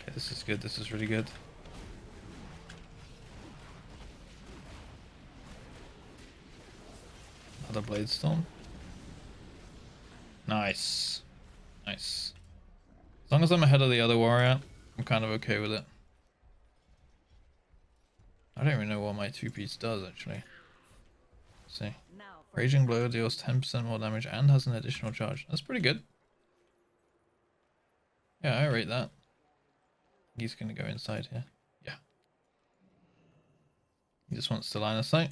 Okay, this is good. This is really good. Another blade storm. Nice. Nice. As long as I'm ahead of the other warrior, I'm kind of okay with it. I don't even know what my 2-piece does actually. Let's see. Raging Blow deals 10% more damage and has an additional charge. That's pretty good. Yeah, I rate that. He's gonna go inside here. Yeah. He just wants to line of sight.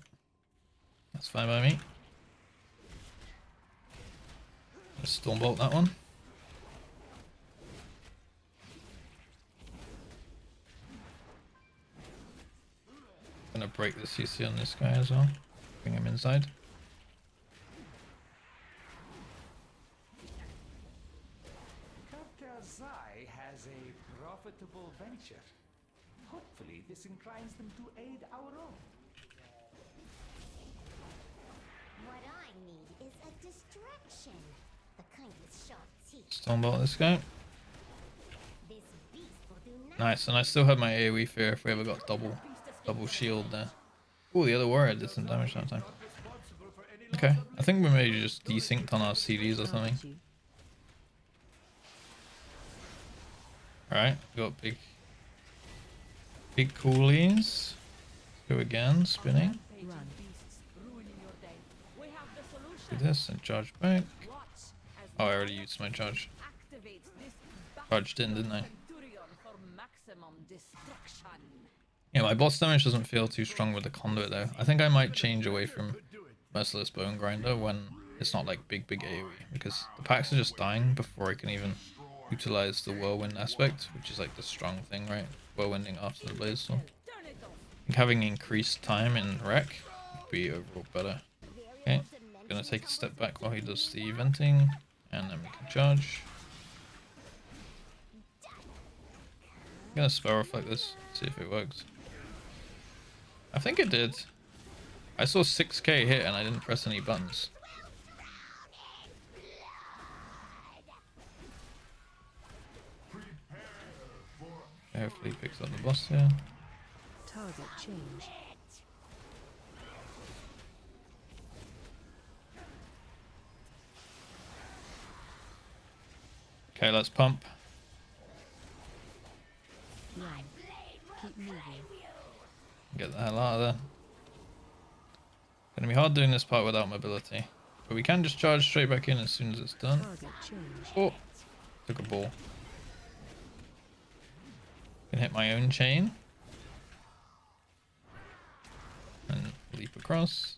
That's fine by me. Let's Stormbolt that one. Gonna break the CC on this guy as well. Bring him inside.
Zai has a profitable venture. Hopefully this inclines them to aid our own.
What I need is a distraction. The kind with sharp teeth.
Stormbolt this guy.
This beast will do nothing.
Nice, and I still have my AoE fear if we ever got double shield there. Oh, the other warrior did some damage that time. Okay, I think we maybe just desynced on our CDs or something.
Target you.
Alright, got big coolies. Go again, spinning.
Run.
Do this and charge back. Oh, I already used my charge. Charged in, didn't I? Yeah, my boss damage doesn't feel too strong with the conduit though. I think I might change away from Merciless Bone Grinder when it's not like big AoE, because the packs are just dying before I can even utilize the whirlwind aspect, which is like the strong thing, right? Whirlwinding after the blaze storm. I think having increased time in wreck would be overall better. Okay, gonna take a step back while he does the venting, and then we can charge. I'm gonna spell reflect this, see if it works. I think it did. I saw 6k hit and I didn't press any buttons. Hopefully he picks up the boss here.
Target change.
Okay, let's pump.
Run. Keep moving.
Get the hell out of there. Gonna be hard doing this part without mobility. But we can just charge straight back in as soon as it's done.
Target change.
Oh! Took a ball. Can hit my own chain. And leap across.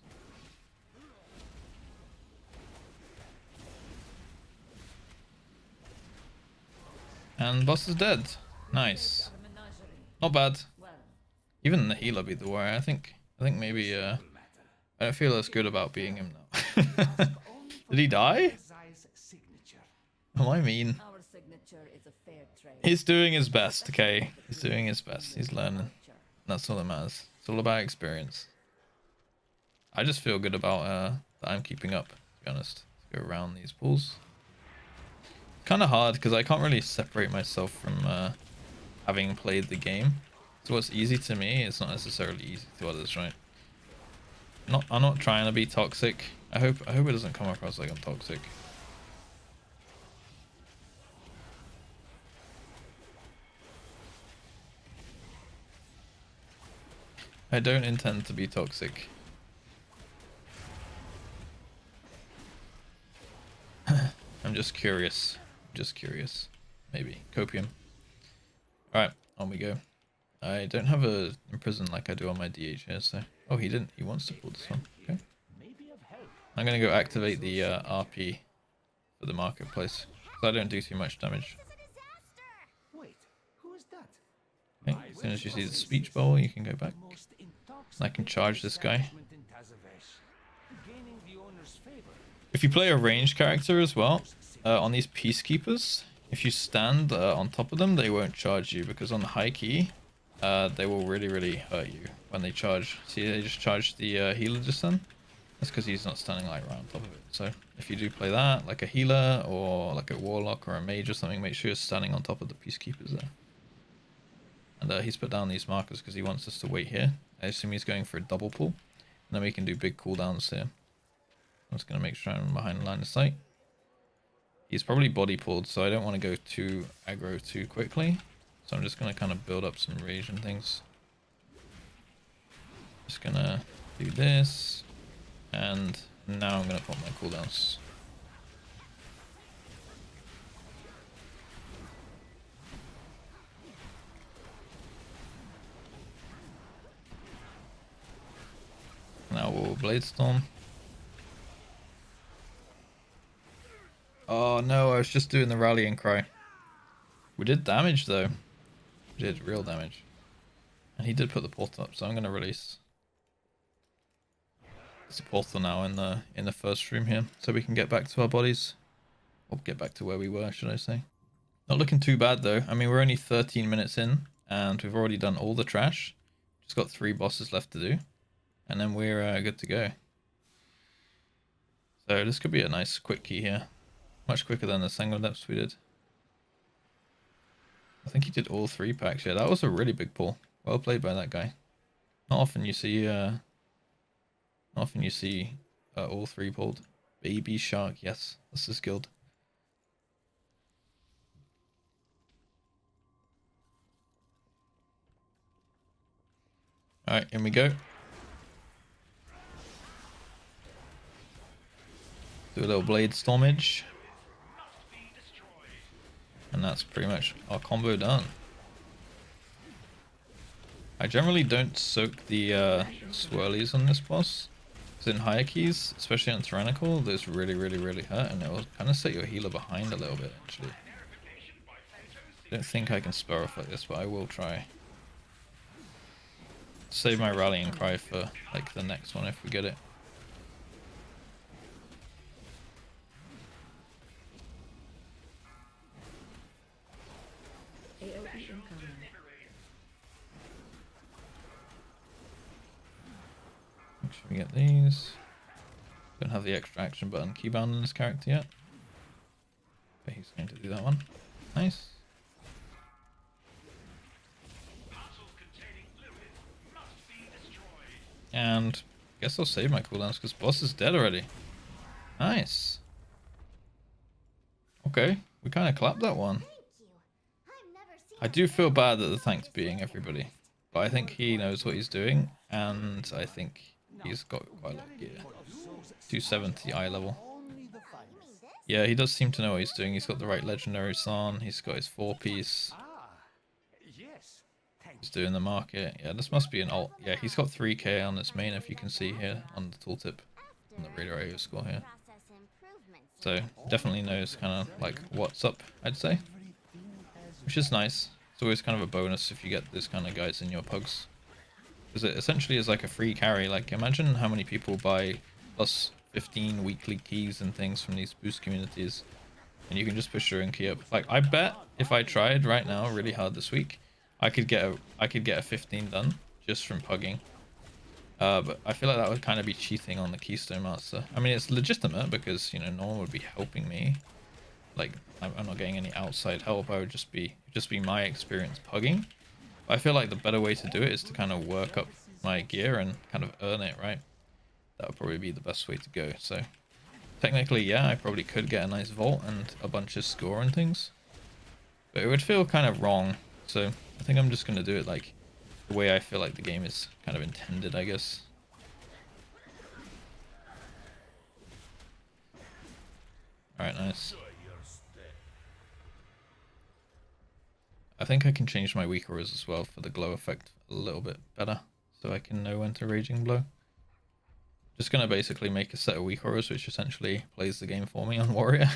And boss is dead. Nice. Not bad. Even the healer beat the warrior. I think maybe I don't feel as good about beating him now. Did he die? Oh, I mean. He's doing his best, okay? He's doing his best. He's learning. That's all that matters. It's all about experience. I just feel good about that I'm keeping up, to be honest. Let's go around these pools. Kind of hard because I can't really separate myself from having played the game. So what's easy to me is not necessarily easy to others, right? I'm not trying to be toxic. I hope it doesn't come across like I'm toxic. I don't intend to be toxic. I'm just curious. Just curious. Maybe. Copium. Alright, on we go. I don't have a imprison like I do on my DH here, so... Oh, he didn't. He wants to pull this one. Okay. I'm gonna go activate the RP for the marketplace. So I don't do too much damage.
Wait, who is that?
Okay, as soon as you see the speech bubble, you can go back. And I can charge this guy. If you play a ranged character as well, on these peacekeepers, if you stand on top of them, they won't charge you, because on the high key, they will really hurt you when they charge. See, they just charged the healer just then. That's because he's not standing like right on top of it. So if you do play that, like a healer or like a warlock or a mage or something, make sure you're standing on top of the peacekeepers there. And he's put down these markers because he wants us to wait here. I assume he's going for a double pull, and then we can do big cooldowns here. I'm just going to make sure I'm behind the line of sight. He's probably body pulled, so I don't want to go too aggro too quickly. So I'm just going to kind of build up some rage and things. Just going to do this. And now I'm going to put my cooldowns. Now we'll Blade Storm. Oh no, I was just doing the rallying cry. We did damage though. We did real damage. And he did put the portal up, so I'm gonna release. It's a portal now in the first room here, so we can get back to our bodies. Or get back to where we were, should I say. Not looking too bad though. I mean, we're only 13 minutes in, and we've already done all the trash. Just got 3 bosses left to do. And then we're good to go. So this could be a nice quick key here. Much quicker than the Sanguine Depths we did. I think he did all 3 packs. Yeah, that was a really big pull. Well played by that guy. Not often you see all 3 pulled. Baby Shark, yes, that's his guild. Alright, in we go. Do a little blade stormage. And that's pretty much our combo done. I generally don't soak the swirlies on this boss. Because in higher keys, especially on Tyrannical, those really hurt, and it will kind of set your healer behind a little bit, actually. I don't think I can spur off like this, but I will try. Save my rallying cry for like the next one if we get it.
AOE incoming.
Make sure we get these. Don't have the extra action button keybound in this character yet. Okay, he's going to do that one. Nice. And I guess I'll save my cooldowns because boss is dead already. Nice. Okay, we kind of clapped that one.
Thank you. I've never seen
I do feel bad that the tank's beating everybody, but I think he knows what he's doing, and I think he's got quite a lot of gear. 270 eye level. Yeah, he does seem to know what he's doing. He's got the right legendaries on. He's got his 4-piece.
Yes. Thank
He's doing the market. Yeah, this must be an alt. Yeah, he's got 3k on his main, if you can see here on the tooltip, on the radar area score here. So definitely knows kind of like what's up, I'd say, which is nice. It's always kind of a bonus if you get this kind of guys in your pugs, because it essentially is like a free carry. Like imagine how many people buy plus 15 weekly keys and things from these boost communities, and you can just push your own key up. Like I bet if I tried right now really hard this week, I could get a 15 done just from pugging. But I feel like that would kind of be cheating on the Keystone Master. I mean, it's legitimate because, you know, no one would be helping me. Like, I'm not getting any outside help. I would just be my experience pugging. But I feel like the better way to do it is to kind of work up my gear and kind of earn it, right? That would probably be the best way to go. So, technically, yeah, I probably could get a nice vault and a bunch of score and things. But it would feel kind of wrong. So, I think I'm just going to do it like the way I feel like the game is kind of intended, I guess. Alright, nice. I think I can change my weak auras as well for the glow effect a little bit better, so I can know when to Raging Blow. Just gonna basically make a set of weak auras which essentially plays the game for me on Warrior.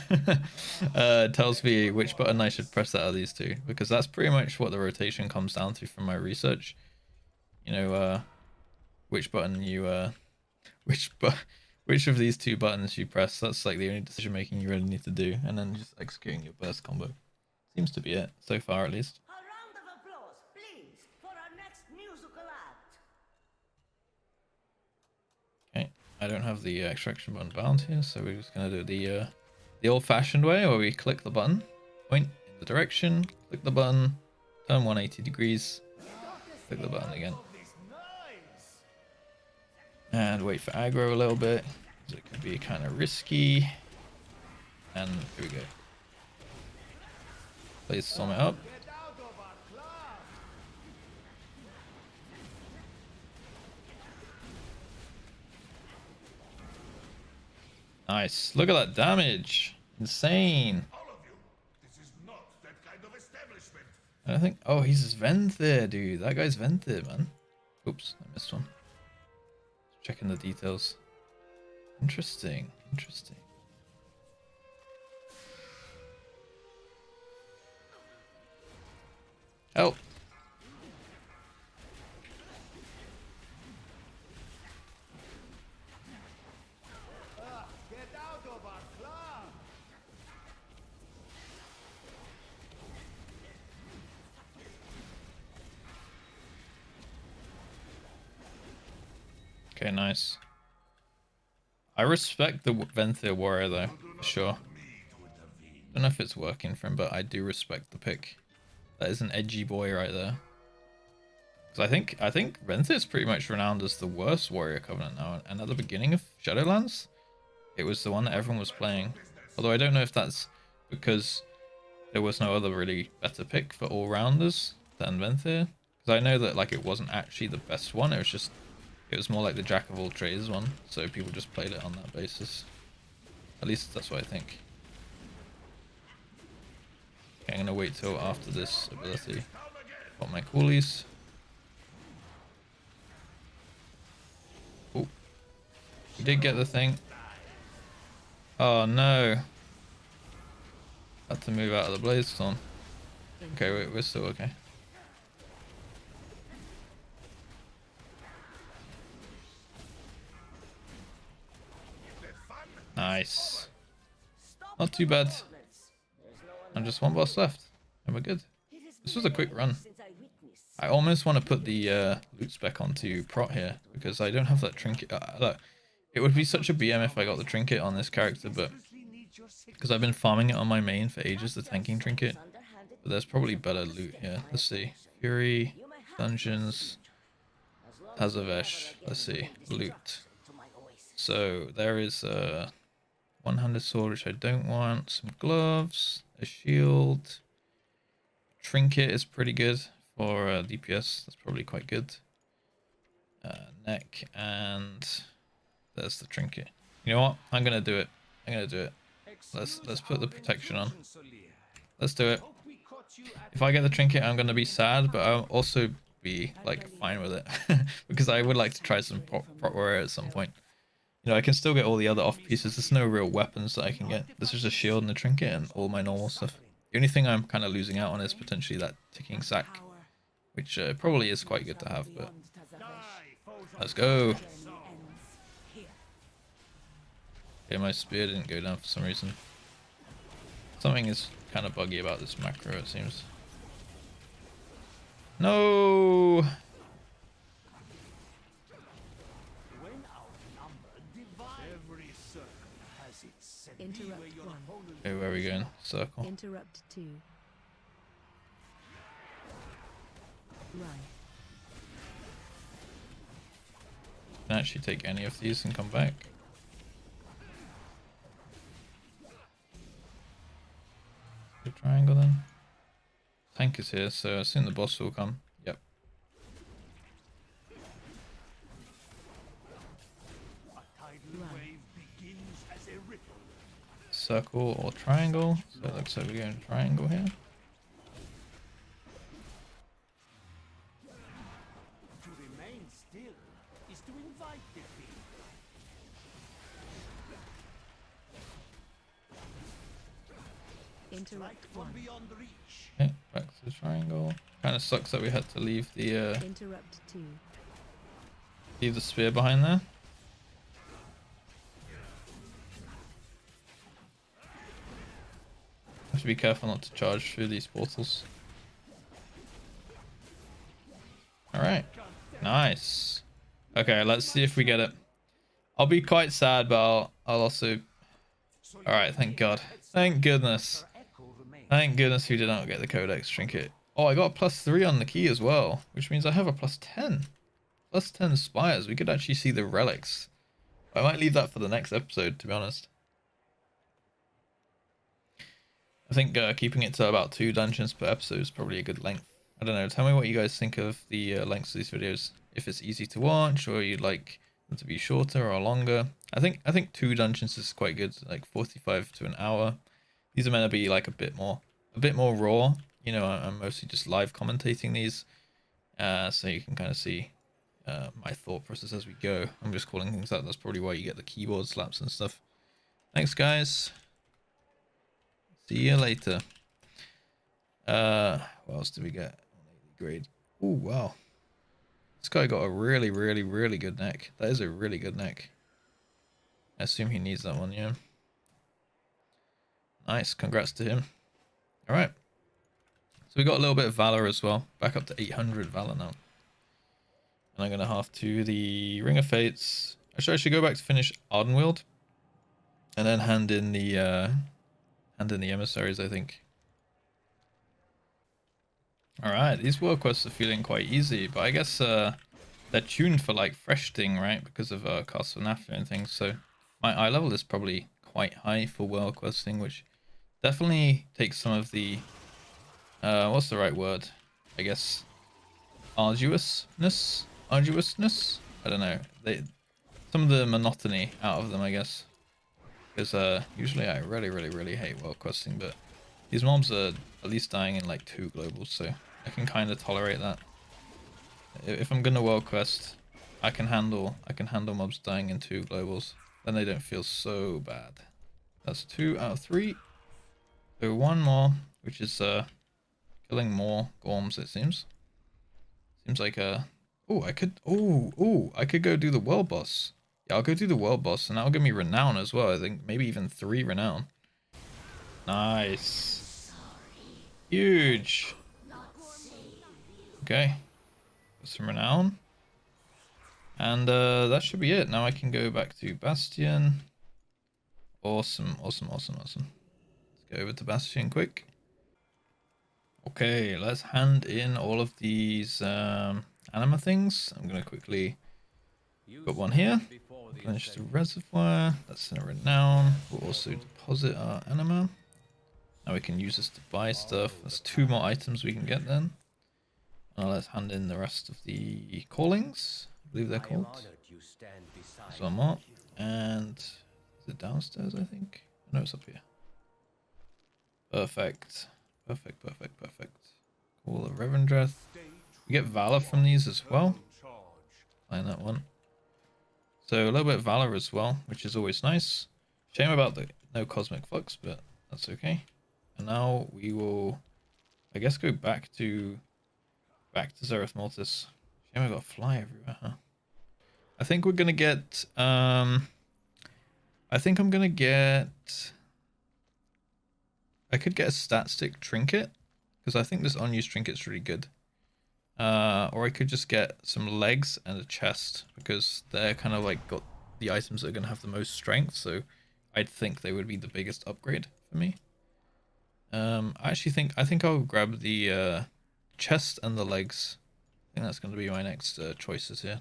Tells me which button I should press out of these two, because that's pretty much what the rotation comes down to from my research. You know, which button you which of these two buttons you press. That's like the only decision making you really need to do, and then just executing your burst combo. Seems to be it so far, at least.
A round of applause, please, for our next musical act.
Okay, I don't have the extraction button bound here, so we're just gonna do the old-fashioned way, where we click the button, point in the direction, click the button, turn 180 degrees, click the button again. And wait for aggro a little bit, because it could be kind of risky. And here we go. Please storm it up. Nice. Look at that damage. Insane.
All of you, this is not that kind of establishment.
I think. Oh, he's Venthyr, dude. That guy's Venthyr, man. Oops, I missed one. Checking the details. Interesting. Interesting. Help.
Get out of our club!
Okay, nice. I respect the Venthyr warrior though, for sure. Don't know if it's working for him, but I do respect the pick. That is an edgy boy right there. Because I think Venthyr is pretty much renowned as the worst warrior covenant now. And at the beginning of Shadowlands, it was the one that everyone was playing. Although I don't know if that's because there was no other really better pick for all rounders than Venthyr. Because I know that like it wasn't actually the best one. It was more like the jack of all trades one. So people just played it on that basis. At least that's what I think. Okay, I'm gonna wait till after this ability. Got my coolies. Oh, we did get the thing. Oh no! Had to move out of the blaze storm. Okay, we're still okay. Nice. Not too bad. And just one boss left, and we're good. This was a quick run. I almost want to put the loot spec onto Prot here because I don't have that trinket. Look, it would be such a BM if I got the trinket on this character, but because I've been farming it on my main for ages, the tanking trinket. But there's probably better loot here. Let's see. Fury, dungeons, Tazavesh. Let's see. Loot. So there is a one-handed sword, which I don't want. Some gloves, a shield. Trinket is pretty good for DPS. That's probably quite good. Neck, and there's the trinket. You know what? I'm gonna do it. I'm gonna do it. Let's put the protection on. Let's do it. If I get the trinket, I'm gonna be sad, but I'll also be like fine with it because I would like to try some prot warrior at some point. You know, I can still get all the other off pieces. There's no real weapons that I can get. This is a shield and a trinket and all my normal stuff. The only thing I'm kind of losing out on is potentially that ticking sack, which probably is quite good to have, but let's go. Okay, my spear didn't go down for some reason. Something is kind of buggy about this macro, it seems. No!
Interrupt 1.
Okay, where are we going? Circle.
Interrupt 2. Run.
Can actually take any of these and come back. The triangle then. Tank is here, so I assume the boss will come. Yep. Circle or triangle. So it looks like we're going triangle here.
To remain still is to invite defeat.
Interrupt 1.
Beyond reach.
Okay, back to the triangle. Kind of sucks that we had to leave the
Interrupt 2.
spear behind there. Have to be careful not to charge through these portals. Alright. Nice. Okay, let's see if we get it. I'll be quite sad, but I'll also... Alright, thank God. Thank goodness. Thank goodness we did not get the Codex trinket. Oh, I got a +3 on the key as well, which means I have a +10. +10 spires. We could actually see the relics. I might leave that for the next episode, to be honest. I think keeping it to about 2 dungeons per episode is probably a good length. I don't know, tell me what you guys think of the lengths of these videos. If it's easy to watch, or you'd like them to be shorter or longer. I think 2 dungeons is quite good, like 45 to an hour. These are meant to be like a bit more raw. You know, I'm mostly just live commentating these, so you can kind of see my thought process as we go. I'm just calling things out. That's probably why you get the keyboard slaps and stuff. Thanks, guys. See you later. What else did we get? Grade. Oh wow. This guy got a really, really, really good neck. That is a really good neck. I assume he needs that one, yeah. Nice, congrats to him. Alright. So we got a little bit of Valor as well. Back up to 800 Valor now. And I'm going to have to the Ring of Fates. Actually, I should go back to finish Ardenweald. And then hand in the emissaries, I think. Alright, these world quests are feeling quite easy, but I guess they're tuned for like fresh thing, right? Because of Castle Nafta and things. So my eye level is probably quite high for world questing, which definitely takes some of the what's the right word? I guess arduousness? Arduousness? I don't know. Some of the monotony out of them, I guess. Because usually I really hate world questing, but these mobs are at least dying in like 2 globals, so I can kind of tolerate that. If I'm gonna world quest, I can handle mobs dying in 2 globals. Then they don't feel so bad. That's 2 out of 3. So 1 more, which is killing more Gorms, it seems. Seems like oh, I could go do the world boss. Yeah, I'll go do the world boss, and that'll give me renown as well. I think maybe even 3 renown. Nice. Huge. Okay. Got some renown. And that should be it. Now I can go back to Bastion. Awesome. Let's go over to Bastion quick. Okay, let's hand in all of these anima things. I'm going to quickly... Got one here. Finish the reservoir. That's in a renown. We'll also deposit our anima. Now we can use this to buy stuff. There's 2 more items we can get then. Now let's hand in the rest of the callings. I believe they're called. There's one more. And is it downstairs, I think? No, it's up here. Perfect. Cool, the Revendreth. We get Valor from these as well. Find that one. So a little bit of Valor as well, which is always nice. Shame about the no Cosmic Flux, but that's okay. And now we will, I guess, go back to Zereth Mortis. Shame I got fly everywhere, huh? I think we're gonna get I think I'm gonna get, I could get a stat stick trinket, because I think this unused trinket's really good. Or I could just get some legs and a chest, because they're kind of like got the items that are gonna have the most strength, so I'd think they would be the biggest upgrade for me. I think I'll grab the chest and the legs. I think that's gonna be my next choices here.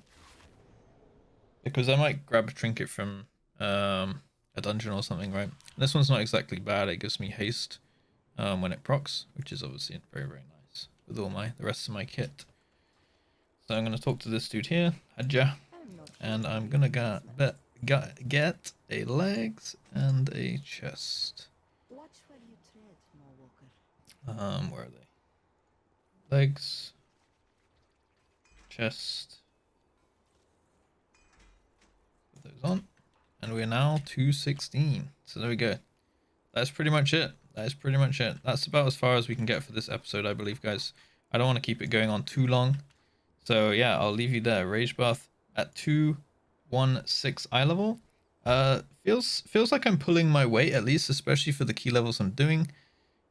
Because I might grab a trinket from a dungeon or something, right? This one's not exactly bad. It gives me haste when it procs, which is obviously very nice with all the rest of my kit. So I'm gonna talk to this dude here, Hadja, and I'm gonna get a legs and a chest.
Watch where you tread, Mawwalker.
Where are they? Legs, chest. Put those on. And we're now 216. So there we go. That's pretty much it. That's about as far as we can get for this episode, I believe, guys. I don't want to keep it going on too long. So yeah, I'll leave you there. Rage Bath at 216 eye level. Feels like I'm pulling my weight, at least, especially for the key levels I'm doing.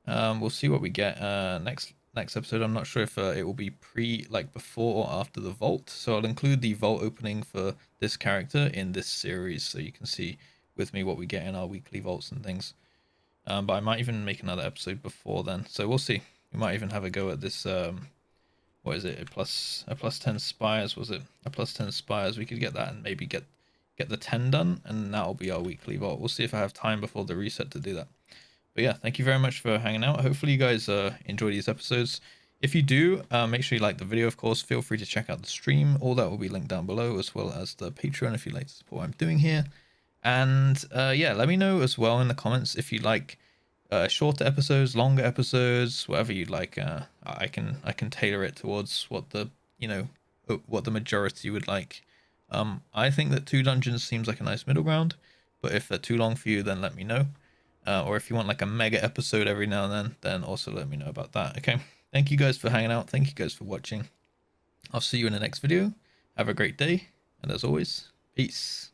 We'll see what we get next episode. I'm not sure if it will be before or after the vault, so I'll include the vault opening for this character in this series, so you can see with me what we get in our weekly vaults and things. But I might even make another episode before then, so we'll see. We might even have a go at this. What is it? A plus 10 spires? Was it a plus 10 spires? We could get that and maybe get the 10 done, and that'll be our weekly vault. We'll see if I have time before the reset to do that. But yeah, thank you very much for hanging out. Hopefully you guys enjoy these episodes. If you do, make sure you like the video, of course. Feel free to check out the stream. All that will be linked down below, as well as the Patreon if you'd like to support what I'm doing here. And yeah, let me know as well in the comments if you like shorter episodes, longer episodes, whatever you'd like. I can tailor it towards what the majority would like. I think that 2 dungeons seems like a nice middle ground, but if they're too long for you, then let me know. Or if you want like a mega episode every now and then also let me know about that. Okay, thank you guys for hanging out. Thank you guys for watching. I'll see you in the next video. Have a great day, and as always, peace.